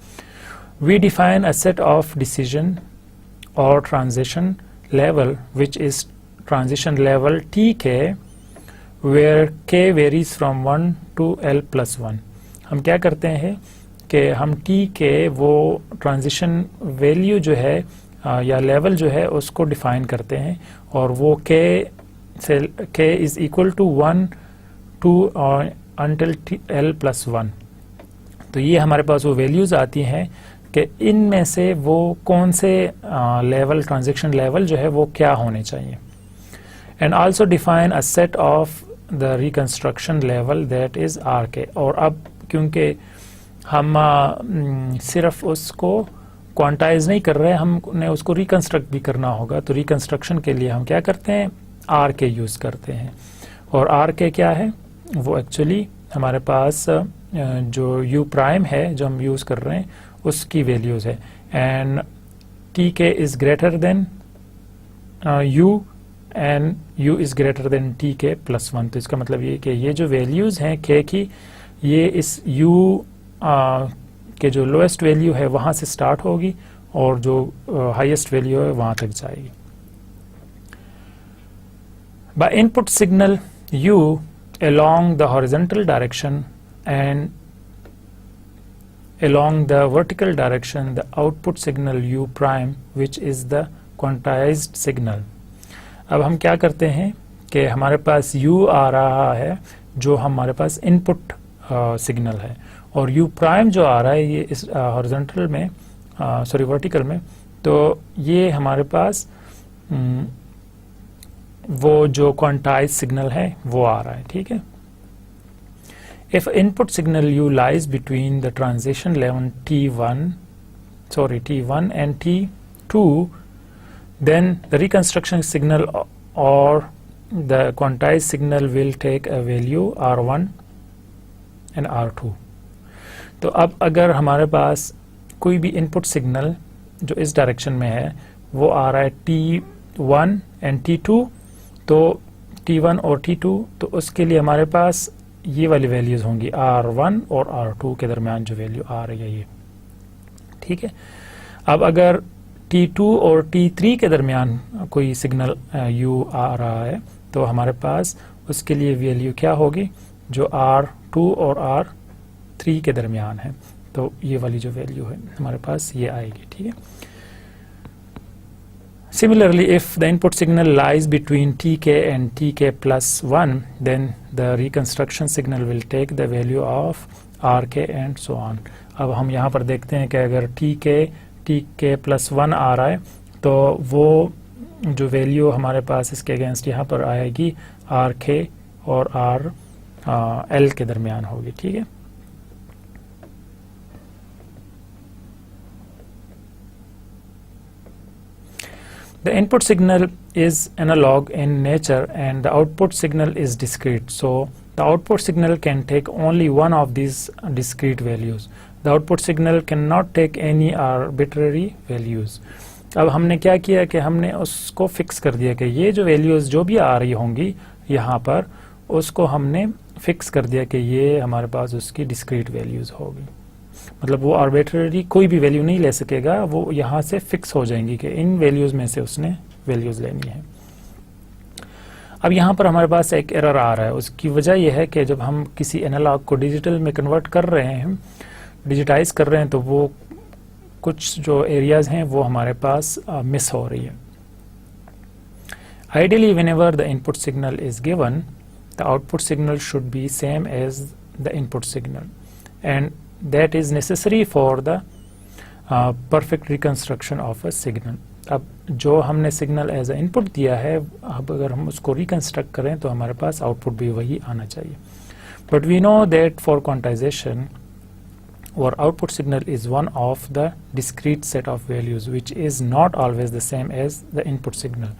We define a set of decision or transition level which is transition level tk where k varies from 1 to l plus 1। हम क्या करते हैं कि हम t के वो ट्रांजिशन वैल्यू जो है या लेवल जो है उसको डिफाइन करते हैं और वो k से k is equal to 1 to until l plus 1। तो ये हमारे पास वो वैल्यूज़ आती हैं कि इनमें से वो कौन से लेवल ट्रांजैक्शन लेवल जो है वो क्या होने चाहिए। And also define a set of the reconstruction level that is r k. और अब क्योंकि हम सिर्फ उसको क्वांटाइज नहीं कर रहे, हमने उसको रिकंस्ट्रक्ट भी करना होगा, तो रिकंस्ट्रक्शन के लिए हम क्या करते हैं, आर के यूज़ करते हैं। और आर के क्या है, वो एक्चुअली हमारे पास जो यू प्राइम है जो हम यूज़ कर रहे हैं उसकी वैल्यूज़ है। एंड टी के is greater than you and you is greater than T के प्लस 1। तो इसका मतलब ये कि ये जो वैल्यूज़ हैं के की, ये इस यू के जो लोएस्ट वैल्यू है वहाँ से स्टार्ट होगी और जो हाईएस्ट वैल्यू है वहाँ तक जाएगी। By input signal you along the horizontal direction and along the vertical direction the output signal u prime which is the quantized signal। अब हम क्या करते हैं कि हमारे पास u आ रहा है जो हमारे पास इनपुट सिग्नल है और u प्राइम जो आ रहा है ये इस हॉरिजॉन्टल में वर्टिकल में, तो ये हमारे पास वो जो क्वांटाइज सिग्नल है वो आ रहा है। ठीक है। If input signal u lies between the transition level t1 and t2 then the reconstruction signal or the quantized signal will take a value r1 and r2। तो अब अगर हमारे पास कोई भी इनपुट सिग्नल जो इस डायरेक्शन में है वो आ रहा है t1 एंड t2, तो t1 और t2, तो उसके लिए हमारे पास ये वाली वैल्यूज़ होंगी r1 और r2 के दरमियान जो वैल्यू आ रही है ये। ठीक है। अब अगर t2 और t3 के दरमियान कोई सिग्नल u आ रहा है तो हमारे पास उसके लिए वैल्यू क्या होगी, जो r2 और r3 के दरमियान है, तो ये वाली जो वैल्यू है हमारे पास ये आएगी। ठीक है। Similarly, if the input signal lies between tk and tk plus 1, then the reconstruction signal will take the value of rk and so on। अब हम यहाँ पर देखते हैं कि अगर tk plus 1 आ रहा है तो वो जो वैल्यू हमारे पास इसके अगेंस्ट यहाँ पर आएगी rk और l के दरमियान होगी। ठीक है। The input signal is analog in nature and the output signal is discrete. So the output signal can take only one of these discrete values. The output signal cannot take any arbitrary values। अब हमने क्या किया कि हमने उसको फिक्स कर दिया कि ये जो वैल्यूज़ जो भी आ रही होंगी यहाँ पर उसको हमने फिक्स कर दिया कि ये हमारे पास उसकी डिस्क्रीट वैल्यूज़ होगी। मतलब वो आर्बिट्रेरी कोई भी वैल्यू नहीं ले सकेगा, वो यहाँ से फिक्स हो जाएंगी कि इन वैल्यूज़ में से उसने वैल्यूज़ लेनी है। अब यहाँ पर हमारे पास एक एरर आ रहा है, उसकी वजह यह है कि जब हम किसी एनालॉग को डिजिटल में कन्वर्ट कर रहे हैं, डिजिटाइज कर रहे हैं, तो वो कुछ जो एरियाज़ हैं वो हमारे पास मिस हो रही है। Ideally whenever the input signal is given the output signal should be same as the input signal and that is necessary for the perfect reconstruction of a signal। अब जो हमने सिग्नल एज अ इनपुट दिया है, अब अगर हम उसको रिकंस्ट्रक्ट करें तो हमारे पास आउटपुट भी वही आना चाहिए। But we know that for quantization or output signal is one of the discrete set of values which is not always the same as the input signal.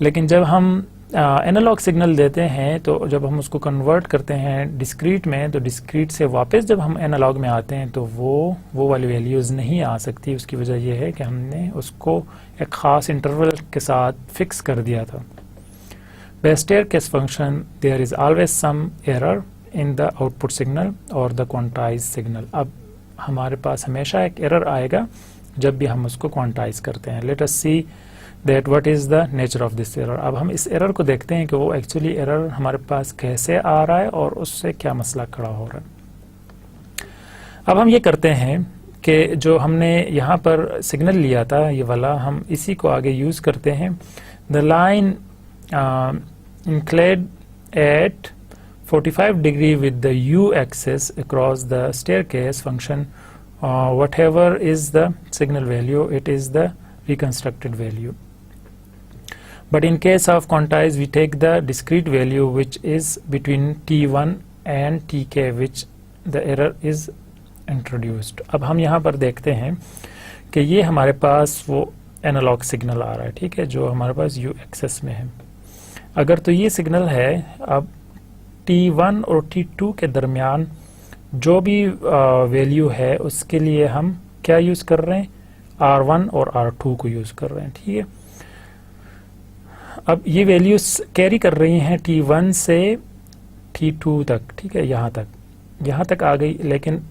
लेकिन जब हम एनालॉग सिग्नल देते हैं तो जब हम उसको कन्वर्ट करते हैं डिस्क्रीट में, तो डिस्क्रीट से वापस जब हम एनालॉग में आते हैं तो वो वाली वैल्यूज़ नहीं आ सकती. उसकी वजह यह है कि हमने उसको एक ख़ास इंटरवल के साथ फिक्स कर दिया था. By staircase function there is always some error in the output signal और द क्वांटाइज सिग्नल. अब हमारे पास हमेशा एक एरर आएगा जब भी हम उसको क्वांटाइज करते हैं. Let us see that what is the nature of this error. अब हम इस एरर को देखते हैं कि वो एक्चुअली एरर हमारे पास कैसे आ रहा है और उससे क्या मसला खड़ा हो रहा है. अब हम ये करते हैं कि जो हमने यहाँ पर सिग्नल लिया था ये वाला, हम इसी को आगे यूज़ करते हैं. The line inclined at 45 degree with the u-axis across the staircase function, whatever is the signal value, it is the reconstructed value. But in case of quantize, we take the discrete value which is between t1 and tk, which the error is introduced. अब हम यहाँ पर देखते हैं कि ये हमारे पास वो एनालॉग सिग्नल आ रहा है, ठीक है, जो हमारे पास u एक्सेस में है. अगर तो ये सिग्नल है, अब t1 और t2 के दरमियान जो भी वैल्यू है उसके लिए हम क्या यूज़ कर रहे हैं, r1 और r2 को यूज़ कर रहे हैं, ठीक है. अब ये वैल्यूज कैरी कर रही हैं t1 से t2 तक, ठीक है, यहाँ तक आ गई. लेकिन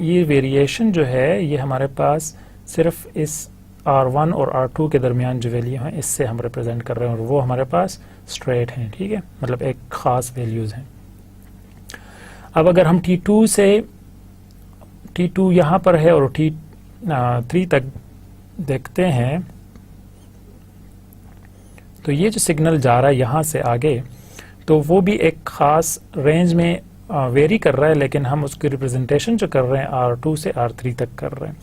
ये वेरिएशन जो है ये हमारे पास सिर्फ इस r1 और r2 के दरमियान जो वैल्यू हैं इससे हम रिप्रेजेंट कर रहे हैं, और वो हमारे पास स्ट्रेट हैं, ठीक है, मतलब एक ख़ास वैल्यूज़ हैं. अब अगर हम t2 यहाँ पर है और t3 तक देखते हैं तो ये जो सिग्नल जा रहा है यहाँ से आगे, तो वो भी एक ख़ास रेंज में वेरी कर रहा है, लेकिन हम उसकी रिप्रेजेंटेशन जो कर रहे हैं r2 से r3 तक कर रहे हैं.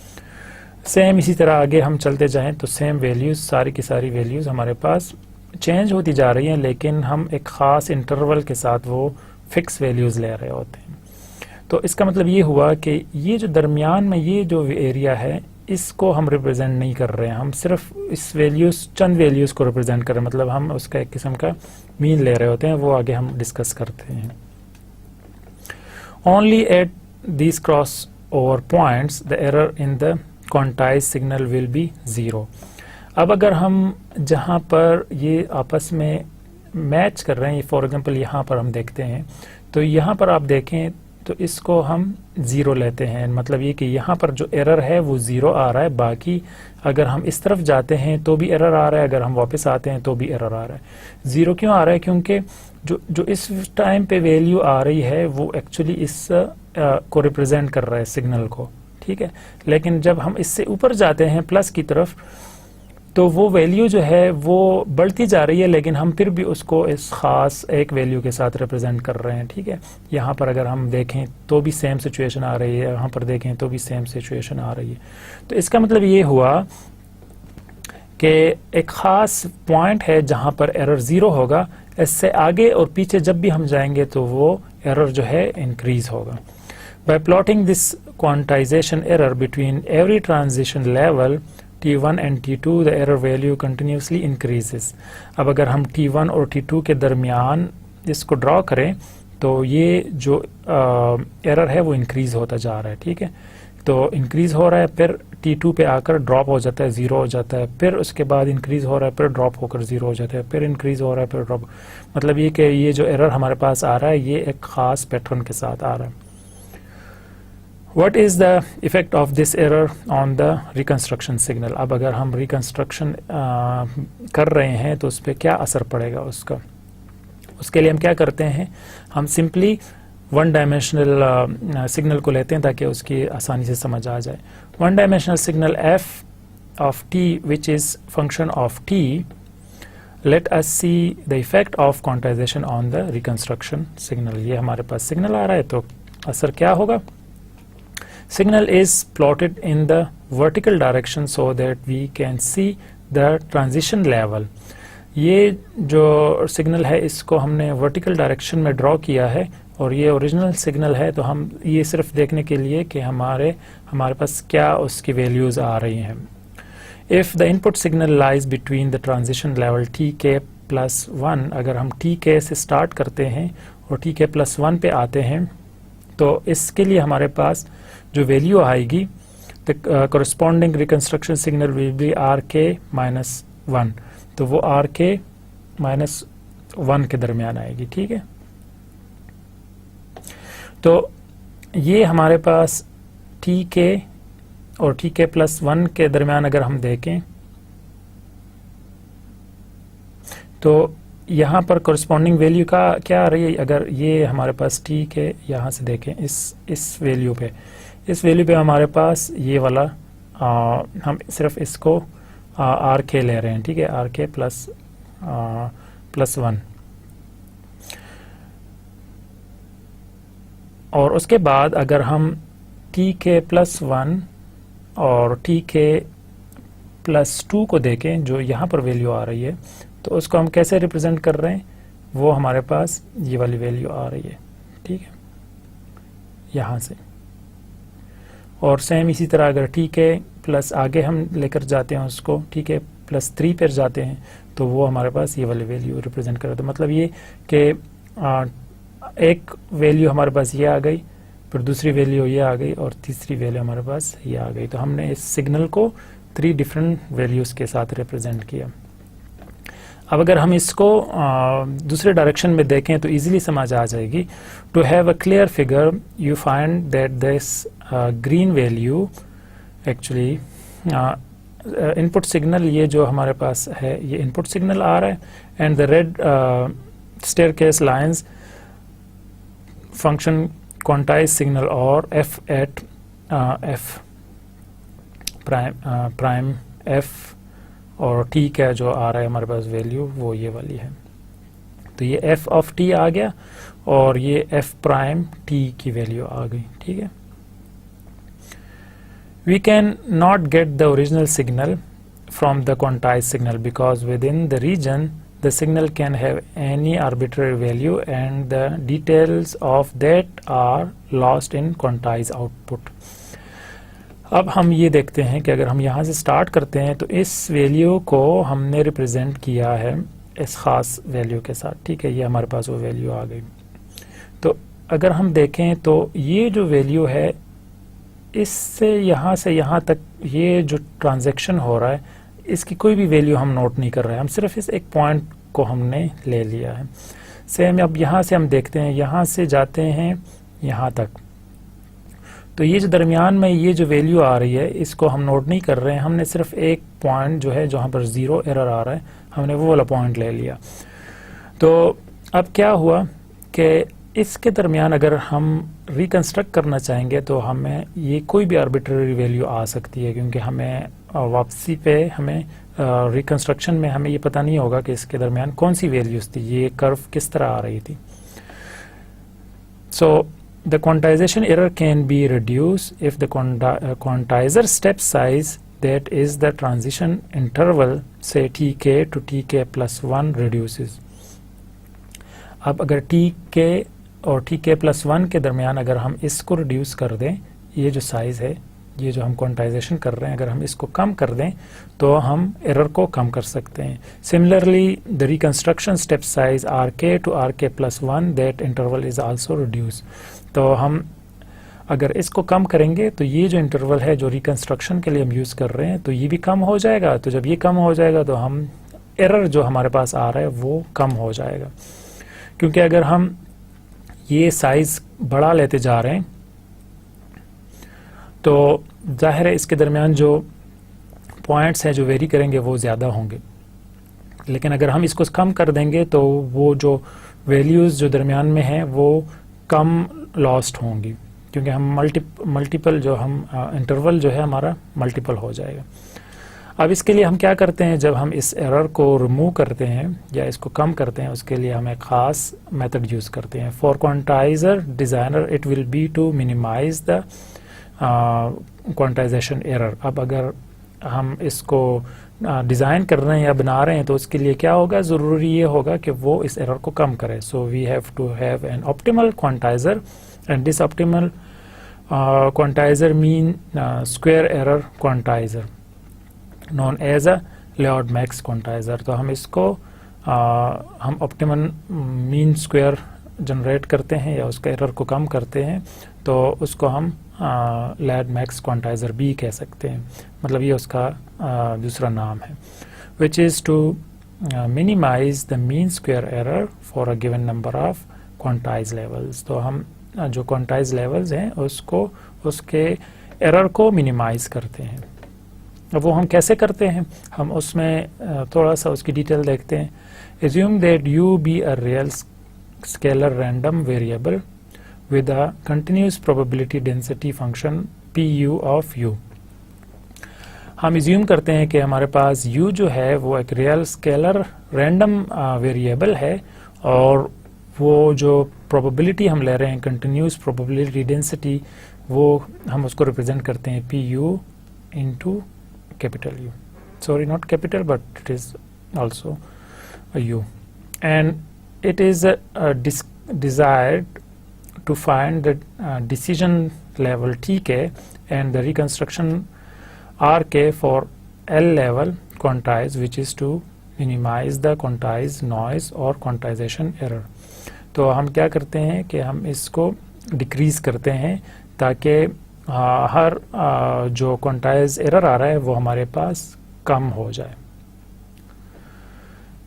सेम इसी तरह आगे हम चलते जाएं तो सेम वैल्यूज़, सारी की सारी वैल्यूज़ हमारे पास चेंज होती जा रही हैं, लेकिन हम एक ख़ास इंटरवल के साथ वो फिक्स वैल्यूज़ ले रहे होते हैं. तो इसका मतलब ये हुआ कि ये जो दरमियान में ये जो एरिया है इसको हम रिप्रेजेंट नहीं कर रहे हैं, हम सिर्फ इस चंद वैल्यूज़ को रिप्रेजेंट कर रहे हैं, मतलब हम उसका एक किस्म का मीन ले रहे होते हैं. वो आगे हम डिस्कस करते हैं. Only at these cross over points the error in the quantize signal will be 0. अब अगर हम जहाँ पर ये आपस में मैच कर रहे हैं, फॉर एग्जांपल यहाँ पर हम देखते हैं, तो यहाँ पर आप देखें तो इसको हम 0 लेते हैं. मतलब ये कि यहाँ पर जो एरर है वो 0 आ रहा है, बाकी अगर हम इस तरफ जाते हैं तो भी एरर आ रहा है, अगर हम वापस आते हैं तो भी एरर आ रहा है. 0 क्यों आ रहा है? क्योंकि जो इस टाइम पे वैल्यू आ रही है वो एक्चुअली इस को रिप्रेजेंट कर रहा है सिग्नल को, ठीक है. लेकिन जब हम इससे ऊपर जाते हैं प्लस की तरफ तो वो वैल्यू जो है वो बढ़ती जा रही है, लेकिन हम फिर भी उसको इस ख़ास एक वैल्यू के साथ रिप्रेजेंट कर रहे हैं, ठीक है. यहाँ पर अगर हम देखें तो भी सेम सिचुएशन आ रही है, यहाँ पर देखें तो भी सेम सिचुएशन आ रही है. तो इसका मतलब ये हुआ कि एक ख़ास पॉइंट है जहाँ पर एरर 0 होगा. इससे आगे और पीछे जब भी हम जाएंगे तो वो एरर जो है इंक्रीज होगा. By plotting this quantization error between every transition level T1 and T2, the error value continuously increases. अब अगर हम T1 और T2 के दरमियान इसको ड्रॉ करें तो ये जो एरर है वो इंक्रीज होता जा रहा है, ठीक है. तो इंक्रीज हो रहा है, फिर T2 पे आकर ड्रॉप हो जाता है, 0 हो जाता है, फिर उसके बाद इंक्रीज हो रहा है, फिर ड्रॉप होकर 0 हो जाता है, फिर इंक्रीज हो रहा है, फिर ड्रॉप. मतलब ये कि ये जो एरर हमारे पास आ रहा है ये एक ख़ास पैटर्न के साथ आ रहा है. What is the effect of this error on the reconstruction signal? अब अगर हम रिकन्स्ट्रक्शन कर रहे हैं तो उस पर क्या असर पड़ेगा उसका. उसके लिए हम क्या करते हैं, हम सिंपली वन डायमेंशनल सिग्नल को लेते हैं ताकि उसकी आसानी से समझ आ जाए. One dimensional signal f of t which is function of t, let us see the effect of quantization on the reconstruction signal. ये हमारे पास सिग्नल आ रहा है तो असर क्या होगा. Signal is plotted in the vertical direction so that we can see the transition level. ये जो सिग्नल है इसको हमने वर्टिकल डायरेक्शन में ड्रॉ किया है और ये ओरिजिनल सिग्नल है, तो हम ये सिर्फ देखने के लिए कि हमारे पास क्या उसकी वैल्यूज़ आ रही हैं। If the input signal lies between the transition level Tk+1, अगर हम Tk से स्टार्ट करते हैं और Tk+1 पे आते हैं, तो इसके लिए हमारे पास जो वैल्यू आएगी, the corresponding reconstruction signal will be Rk-1, तो वो Rk-1 के दरमियान आएगी। ठीक है, तो ये हमारे पास Tk और Tk+1 के दरमियान अगर हम देखें, तो यहाँ पर corresponding वैल्यू का क्या आ रही है। अगर ये हमारे पास Tk, यहाँ से देखें इस वैल्यू पे, इस वैल्यू पे हमारे पास ये वाला हम सिर्फ इसको Rk ले रहे हैं। ठीक है, Rk+1, और उसके बाद अगर हम Tk+1 और Tk+2 को देखें, जो यहाँ पर वैल्यू आ रही है, तो उसको हम कैसे रिप्रेजेंट कर रहे हैं, वो हमारे पास ये वाली वैल्यू आ रही है। ठीक है, यहाँ से। और सेम इसी तरह अगर Tk+ आगे हम लेकर जाते हैं उसको, Tk+3 पर जाते हैं, तो वो हमारे पास ये वाली वैल्यू रिप्रेजेंट कर रहा है। तो मतलब ये कि एक वैल्यू हमारे पास ये आ गई, फिर दूसरी वैल्यू ये आ गई, और तीसरी वैल्यू हमारे पास ये आ गई। तो हमने इस सिग्नल को 3 डिफरेंट वैल्यूज़ के साथ रिप्रेजेंट किया। अब अगर हम इसको दूसरे डायरेक्शन में देखें तो इजीली समझ आ जाएगी। To have a clear figure, you find that this green value actually input signal, ये जो हमारे पास है ये इनपुट सिग्नल आ रहा है, and the red staircase lines function quantize signal और f at f prime f, और t का जो आ रहा है हमारे पास वैल्यू वो ये वाली है। तो ये f ऑफ t आ गया और ये f प्राइम t की वैल्यू आ गई। ठीक है, we can not get the original signal from the quantized signal because within the region the signal can have any arbitrary value and the details of that are lost in quantized output. अब हम ये देखते हैं कि अगर हम यहाँ से स्टार्ट करते हैं तो इस वैल्यू को हमने रिप्रेजेंट किया है इस ख़ास वैल्यू के साथ। ठीक है, ये हमारे पास वो वैल्यू आ गई। तो अगर हम देखें तो ये जो वैल्यू है, इससे यहाँ तक ये जो ट्रांजैक्शन हो रहा है, इसकी कोई भी वैल्यू हम नोट नहीं कर रहे हैं, हम सिर्फ इस एक पॉइंट को हमने ले लिया है। सेम अब यहाँ से हम देखते हैं, यहाँ से जाते हैं यहाँ तक, तो ये जो दरमियान में ये जो वैल्यू आ रही है इसको हम नोट नहीं कर रहे हैं, हमने सिर्फ एक पॉइंट जो है जहाँ पर 0 एरर आ रहा है, हमने वो वाला पॉइंट ले लिया। तो अब क्या हुआ कि इसके दरमियान अगर हम रिकंस्ट्रक्ट करना चाहेंगे तो हमें ये कोई भी आर्बिट्ररी वैल्यू आ सकती है, क्योंकि हमें वापसी पे हमें रिकंस्ट्रक्शन में हमें ये पता नहीं होगा कि इसके दरमियान कौन सी वैल्यूज थी, ये कर्व किस तरह आ रही थी। So the quantization error can be reduce if the quantizer step size that is the transition interval say Tk to Tk+1 reduces। अब अगर Tk और Tk+1 के दरमियान अगर हम इसको रिड्यूस कर दें, ये जो साइज़ है, ये जो हम क्वांटाइजेशन कर रहे हैं, अगर हम इसको कम कर दें तो हम एरर को कम कर सकते हैं। Similarly the reconstruction step size Rk to Rk+1 that interval is also reduce. तो हम अगर इसको कम करेंगे तो ये जो इंटरवल है जो रिकंस्ट्रक्शन के लिए हम यूज़ कर रहे हैं, तो ये भी कम हो जाएगा। तो जब ये कम हो जाएगा तो हम एरर जो हमारे पास आ रहा है वो कम हो जाएगा, क्योंकि अगर हम ये साइज़ बढ़ा लेते जा रहे हैं तो जाहिर है इसके दरमियान जो पॉइंट्स हैं जो वेरी करेंगे वो ज़्यादा होंगे, लेकिन अगर हम इसको कम कर देंगे तो वो जो वैल्यूज़ जो दरमियान में हैं वो कम लॉस्ट होंगी, क्योंकि हम मल्टीपल जो हम इंटरवल जो है हमारा मल्टीपल हो जाएगा। अब इसके लिए हम क्या करते हैं, जब हम इस एरर को रिमूव करते हैं या इसको कम करते हैं, उसके लिए हम एक ख़ास मेथड यूज़ करते हैं। For quantizer designer it will be to minimise the quantization error. अब अगर हम इसको डिज़ाइन कर रहे हैं या बना रहे हैं, तो उसके लिए क्या होगा, ज़रूरी ये होगा कि वो इस एरर को कम करे. So we have to have an optimal quantizer, and this optimal quantizer mean square error quantizer known as a Lloyd Max quantizer. तो हम इसको हम ऑप्टिमल मीन स्क्वायर जनरेट करते हैं या उसका एरर को कम करते हैं, तो उसको हम लेआउट मैक्स क्वांटाइजर भी कह सकते हैं. मतलब ये उसका दूसरा नाम है. Which is to minimise the mean square error for a given number of quantize levels. तो हम जो क्वांटाइज लेवल्स हैं उसको, उसके एरर को मिनिमाइज करते हैं. अब वो हम कैसे करते हैं, हम उसमें थोड़ा सा उसकी डिटेल देखते हैं. Assume that you be a real scalar random variable with a continuous probability density function pu of u. हम इज्यूम करते हैं कि हमारे पास u जो है वो एक रियल स्केलर रैंडम वेरिएबल है, और वो जो प्रोबेबिलिटी हम ले रहे हैं, कंटिन्यूस प्रोबेबिलिटी डेंसिटी, वो हम उसको रिप्रेजेंट करते हैं pu into capital U. Sorry, not capital, but it is also a u. And it is desired to find the decision level Tk and the reconstruction Rk for L level quantize, which is to minimize the quantize noise or quantization error. तो हम क्या करते हैं कि हम इसको डिक्रीज करते हैं ताकि हर जो क्वांटाइज एरर आ रहा है वो हमारे पास कम हो जाए.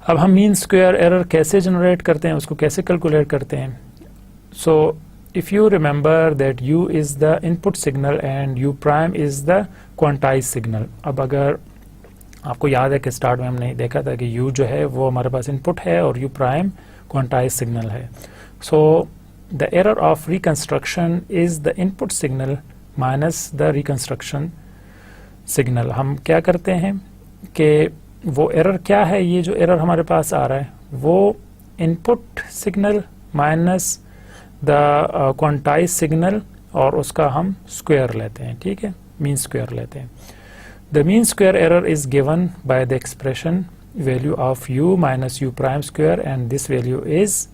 अब हम मीन स्क्वायर एरर कैसे जनरेट करते हैं, उसको कैसे कैलकुलेट करते हैं. So if you remember that u is the input signal and u prime is the quantized signal. अब अगर आपको याद है कि स्टार्ट में हमने देखा था कि u जो है वो हमारे पास इनपुट है और u prime quantized signal है. So the error of reconstruction is the input signal minus the reconstruction signal. हम क्या करते हैं कि वो एरर क्या है, ये जो एरर हमारे पास आ रहा है वो input signal minus the quantize signal, और उसका हम स्क्वायर लेते हैं. ठीक है, मीन स्क्वायर लेते हैं. The mean square error is given by the expression value of u minus u prime square, and this value is.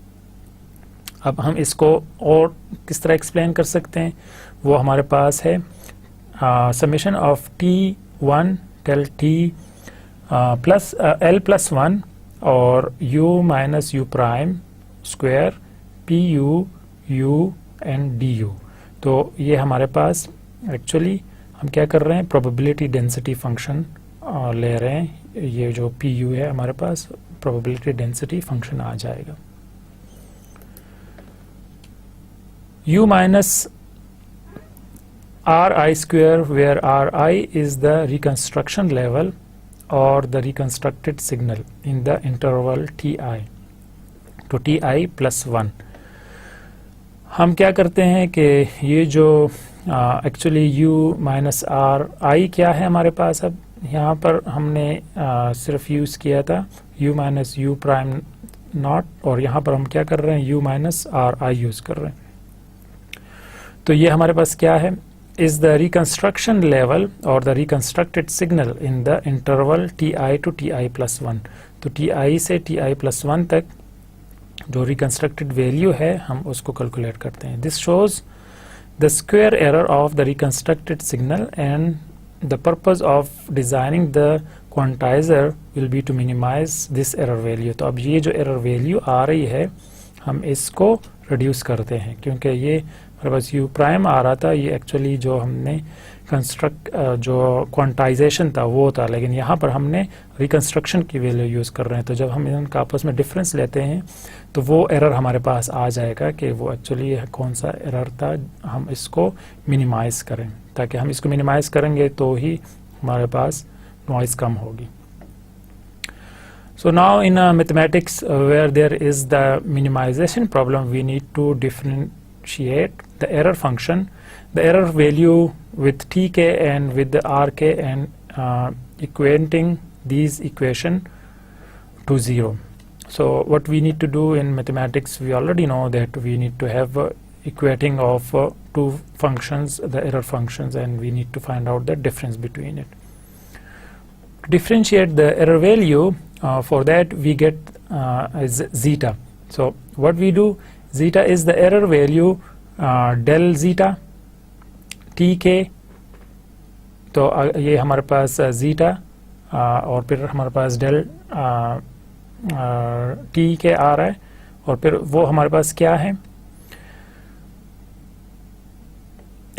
अब हम इसको और किस तरह एक्सप्लेन कर सकते हैं, वो हमारे पास है summation of t1 till t plus l plus 1 और u minus u prime square pu u and du. तो ये हमारे पास एक्चुअली हम क्या कर रहे हैं, प्रोबेबिलिटी डेंसिटी फंक्शन ले रहे हैं. ये जो pu है हमारे पास प्रोबेबिलिटी डेंसिटी फंक्शन आ जाएगा. u minus ri square where ri is the reconstruction level or the reconstructed signal in the interval ti to ti plus 1. हम क्या करते हैं कि ये जो एक्चुअली u माइनस आर आई क्या है हमारे पास, अब यहाँ पर हमने सिर्फ यूज़ किया था u minus you prime not, और यहाँ पर हम क्या कर रहे हैं u minus are I use कर रहे हैं. तो ये हमारे पास क्या है, is the reconstruction level or the reconstructed signal in the interval ti to ti plus 1. तो ti से ti plus 1 तक जो reconstructed value है हम उसको कैलकुलेट करते हैं. This shows the square error of the reconstructed signal, and the purpose of designing the quantizer will be to minimize this error value. तो अब ये जो error value आ रही है हम इसको reduce करते हैं, क्योंकि ये हमारे पास u प्राइम आ रहा था, ये एक्चुअली जो हमने जो क्वांटाइजेशन था वो था, लेकिन यहाँ पर हमने रिकंस्ट्रक्शन की वैल्यू यूज़ कर रहे हैं. तो जब हम इनका आपस में डिफरेंस लेते हैं तो वो एरर हमारे पास आ जाएगा कि वो एक्चुअली कौन सा एरर था, हम इसको मिनिमाइज़ करें, ताकि हम इसको मिनिमाइज़ करेंगे तो ही हमारे पास नॉइज़ कम होगी. So now in mathematics where there is the minimization problem, we need to differentiate the error function, the error value with tk and with the rk, and equating these equation to 0. So what we need to do in mathematics, we already know that we need to have equating of two functions, the error functions, and we need to find out the difference between it. To differentiate the error value, for that we get is zeta. So what we do, zeta is the error value del zeta tk. तो ये हमारे पास zeta और फिर हमारे पास del tk आ रहा है, और फिर वो हमारे पास क्या है,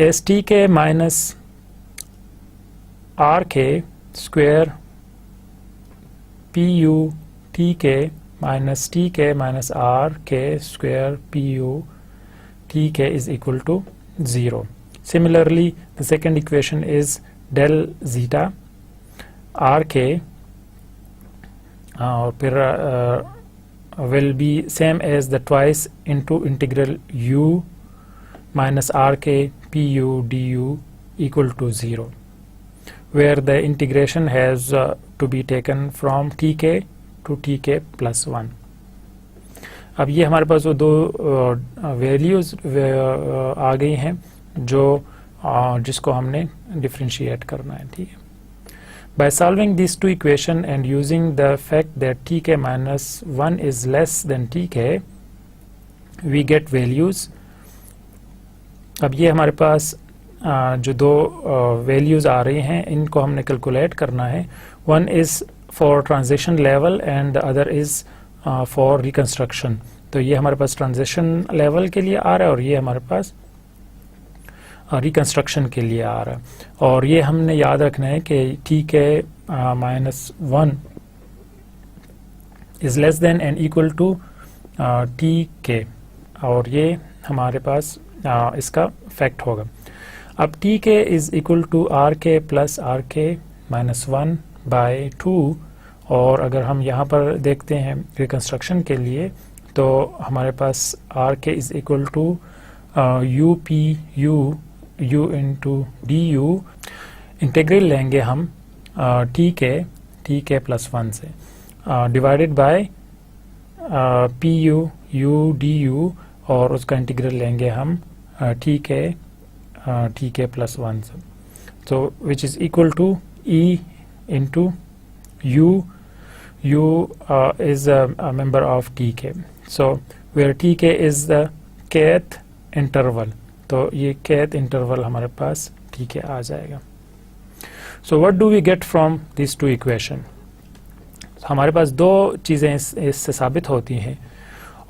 stk minus rk square pu tk minus tk minus rk square pu tk is equal to 0. Similarly, the second equation is del zeta rk और फिर will be same as the twice into integral u minus rk pu du equal to 0, where the integration has to be taken from tk to tk plus 1. अब ये हमारे पास वो दो वैल्यूज आ गई हैं जो जिसको हमने डिफरेंशिएट करना है, ठीक है. By solving these two equation and using the fact that tk minus 1 is less than tk, we get values. अब ये हमारे पास जो दो वैल्यूज आ रही हैं इनको हमने कैलकुलेट करना है. One is for transition level and the other is for reconstruction. तो ये हमारे पास ट्रांजिशन लेवल के लिए आ रहा है और ये हमारे पास रिकंस्ट्रक्शन के लिए आ रहा है. और ये हमने याद रखना है कि tk minus 1 is less than and equal to tk, और ये हमारे पास इसका फैक्ट होगा. अब tk is equal to rk plus rk minus 1 by 2, और अगर हम यहाँ पर देखते हैं रिकंस्ट्रक्शन के लिए तो हमारे पास rk is equal to u into du. Integral लेंगे हम tk प्लस 1 से divided by pu u du, और उसका इंटीग्रल लेंगे हम tk प्लस 1 से. So which is equal to e into u. U is a member of tk. So where tk is the kth interval, तो ये kth interval हमारे पास tk आ जाएगा. So what do we get from these two equation? हमारे पास दो चीज़ें इससे साबित होती हैं.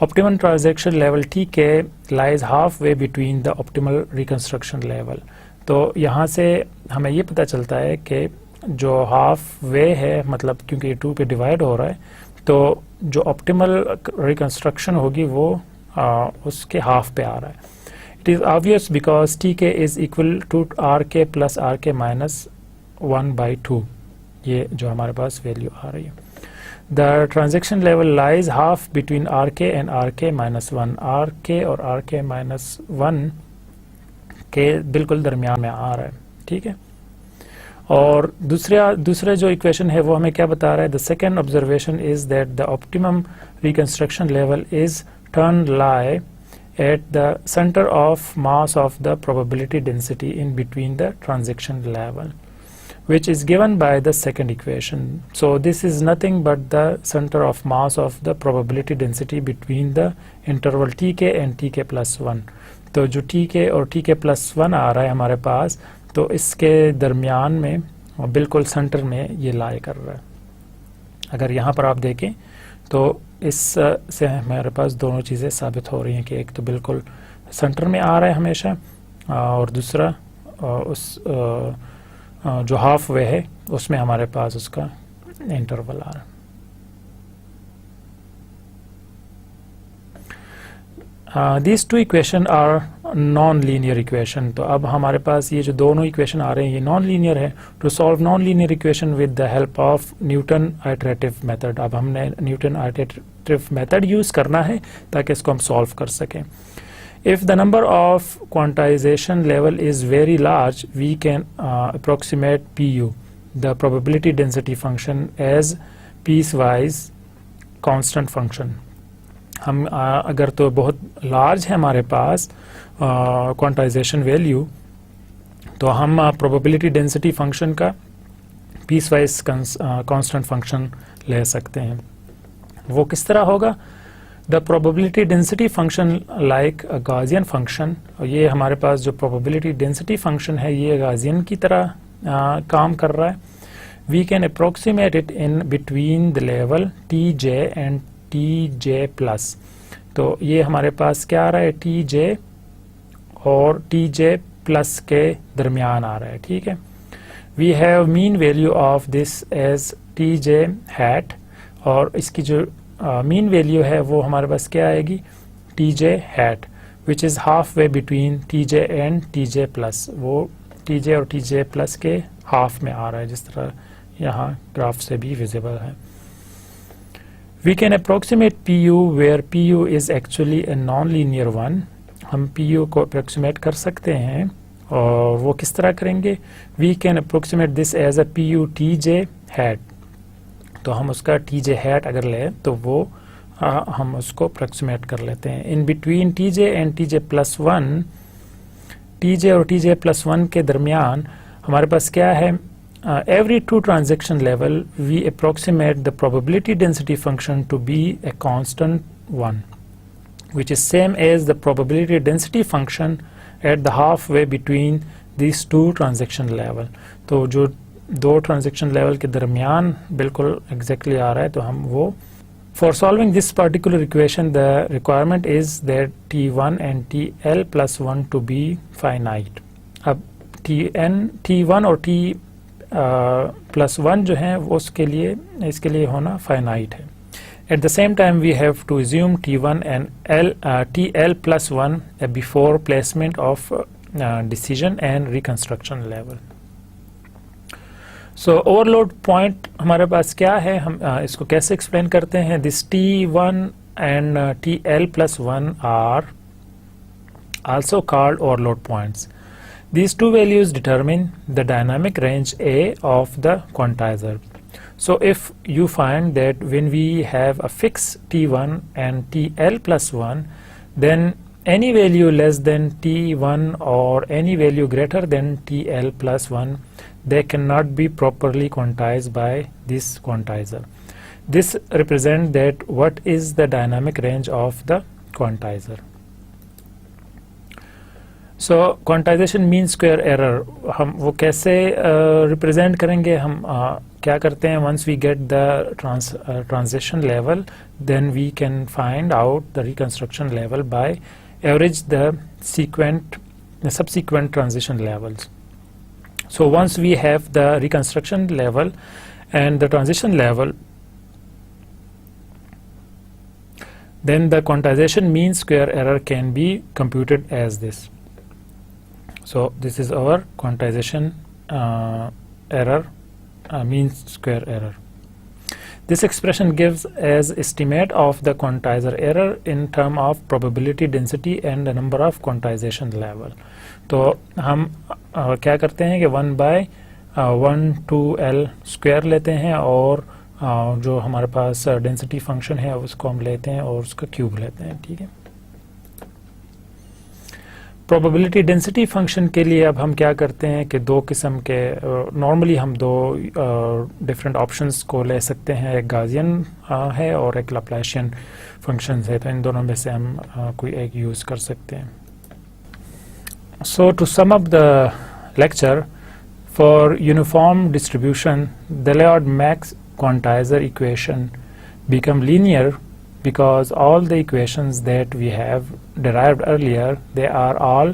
Optimum transaction level tk lies halfway between the optimal reconstruction level. तो यहाँ से हमें ये पता चलता है कि जो हाफ वे है, मतलब क्योंकि ये 2 पे डिवाइड हो रहा है, तो जो ऑप्टिमल रिकंस्ट्रक्शन होगी वो उसके हाफ पे आ रहा है. It is obvious because tk is equal to rk plus rk minus 1 by 2, ये जो हमारे पास वैल्यू आ रही है. The transaction level lies half between rk and rk minus 1. rk और rk minus 1 के बिल्कुल दरमियान में आ रहा है, ठीक है. और दूसरा जो इक्वेशन है वो हमें क्या बता रहा है? The second observation is that the optimum reconstruction level is turn lie at the center of mass of the probability density in between the transaction level, which is given by the second equation. So this is nothing but the center of mass of the probability density between the interval tk and tk plus 1. तो जो tk और tk plus 1 आ रहा है हमारे पास, तो इसके दरमियान में और बिल्कुल सेंटर में ये लाई कर रहा है. अगर यहाँ पर आप देखें तो इस से हमारे पास दोनों चीज़ें साबित हो रही हैं कि एक तो बिल्कुल सेंटर में आ रहा है हमेशा, और दूसरा उस जो हाफ वे है उसमें हमारे पास उसका इंटरवल आ रहा है. These two equation are non-linear equation. तो अब हमारे पास ये जो दोनों इक्वेशन आ रहे हैं ये non-linear है. To solve non-linear equation with the help of Newton iterative method. अब हमने Newton iterative method यूज करना है ताकि इसको हम सॉल्व कर सकें. If the number of quantization level is very large, we can approximate PU, the probability density function, as piecewise constant function. हम अगर तो बहुत लार्ज है हमारे पास क्वांटाइजेशन वैल्यू, तो हम प्रोबेबिलिटी डेंसिटी फंक्शन का पीस वाइज कांस्टेंट फंक्शन ले सकते हैं। वो किस तरह होगा? The probability density function like a Gaussian function. ये हमारे पास जो प्रोबेबिलिटी डेंसिटी फंक्शन है ये गॉसियन की तरह काम कर रहा है। We can approximate it in between the level t J and T J plus. तो ये हमारे पास क्या आ रहा है? टी जे और टी जे प्लस के दरमियान आ रहा है, ठीक है। We have mean value of this as t j hat, और इसकी जो मीन वैल्यू है वो हमारे पास क्या आएगी? T j hat, which is half way between T J and T J plus. वो टी जे और टी जे प्लस के हाफ में आ रहा है, जिस तरह यहाँ ग्राफ से भी विजिबल है। We can approximate p u where p u is actually a non linear one. हम पी यू को अप्रोक्सीमेट कर सकते हैं, और वो किस तरह करेंगे? We can approximate this as a p u t j hat. तो हम उसका टी जे हैट अगर लें तो वो हम उसको अप्रोक्सीमेट कर लेते हैं। In between T J and T J plus one, T J और टी जे प्लस वन के दरमियान हमारे पास क्या है? Every two transaction level we approximate the probability density function to be a constant one, which is same as the probability density function at the halfway between these two transaction level। तो जो दो ट्रांजेक्शन लेवल के दरमियान बिल्कुल एग्जैक्टली आ रहा है, तो हम वो for solving this particular equation the requirement is that t1 and tl plus 1 to be finite। अब t1 और t plus 1 जो है वो इसके लिए होना finite है। At the same time we have to assume t1 and tl plus 1 before placement of decision and reconstruction level। So overload point हमारे पास क्या है? हम इसको कैसे एक्सप्लेन करते हैं? This t1 and tl plus 1 are also called overload points। These two values determine the dynamic range A of the quantizer। So if you find that when we have a fixed t1 and tl plus 1, then any value less than t1 or any value greater than tl plus 1, they cannot be properly quantized by this quantizer। This represents that what is the dynamic range of the quantizer। So quantization mean square error हम वो कैसे रिप्रेजेंट करेंगे? हम क्या करते हैं? once we get the transition level, then we can find out the reconstruction level by average the subsequent transition levels। So once we have the reconstruction level and the transition level, then the quantization mean square error can be computed as this। So this is our quantization error, mean square error। This expression gives as estimate of the quantizer error in term of probability density and the number of quantization level। तो हम क्या करते हैं कि 1/1/2l स्क्वायर लेते हैं, और जो हमारे पास डेंसिटी फंक्शन है उसको हम लेते हैं और उसका क्यूब लेते हैं, ठीक है। प्रोबेबिलिटी डेंसिटी फंक्शन के लिए अब हम क्या करते हैं कि दो किस्म के नॉर्मली हम दो डिफरेंट ऑप्शंस को ले सकते हैं। एक गॉसियन है और एक लैप्लासियन फंक्शन है, तो इन दोनों में से हम कोई एक यूज़ कर सकते हैं। So to sum up the lecture, for uniform distribution the Laird-Max quantizer equation become linear because all the equations that we have derived earlier, they are all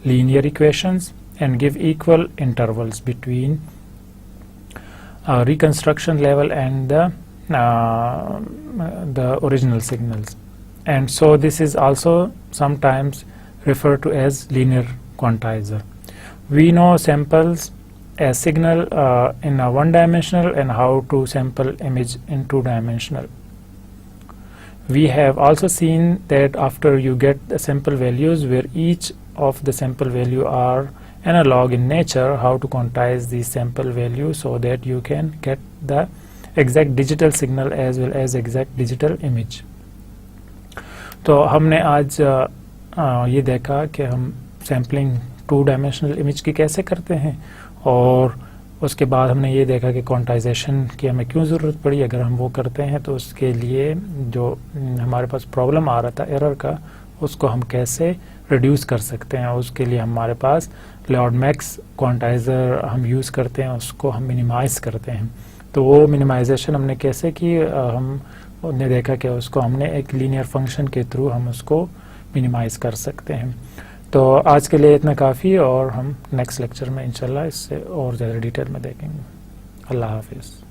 linear equations and give equal intervals between reconstruction level and the original signals, and so this is also sometimes referred to as linear quantizer। We know samples as signal in a one-dimensional and how to sample image in two-dimensional। We have also seen that after you get the sample values where each of the sample value are analog in nature, how to quantize the sample value so that you can get the exact digital signal as well as exact digital image। तो हमने आज ये देखा कि हम सैम्पलिंग टू डायमेंशनल इमेज की कैसे करते हैं, और उसके बाद हमने ये देखा कि क्वांटाइजेशन की हमें क्यों ज़रूरत पड़ी। अगर हम वो करते हैं तो उसके लिए जो हमारे पास प्रॉब्लम आ रहा था एरर का, उसको हम कैसे रिड्यूस कर सकते हैं। उसके लिए हमारे पास लॉर्ड मैक्स क्वांटाइज़र हम यूज़ करते हैं, उसको हम मिनिमाइज़ करते हैं। तो वो मिनिमाइजेशन हमने कैसे की, हमने देखा कि उसको हमने एक लीनियर फंक्शन के थ्रू हम उसको मिनिमाइज़ कर सकते हैं। तो आज के लिए इतना काफ़ी है और हम नेक्स्ट लेक्चर में इंशाल्लाह इससे और ज़्यादा डिटेल में देखेंगे। अल्लाह हाफिज़।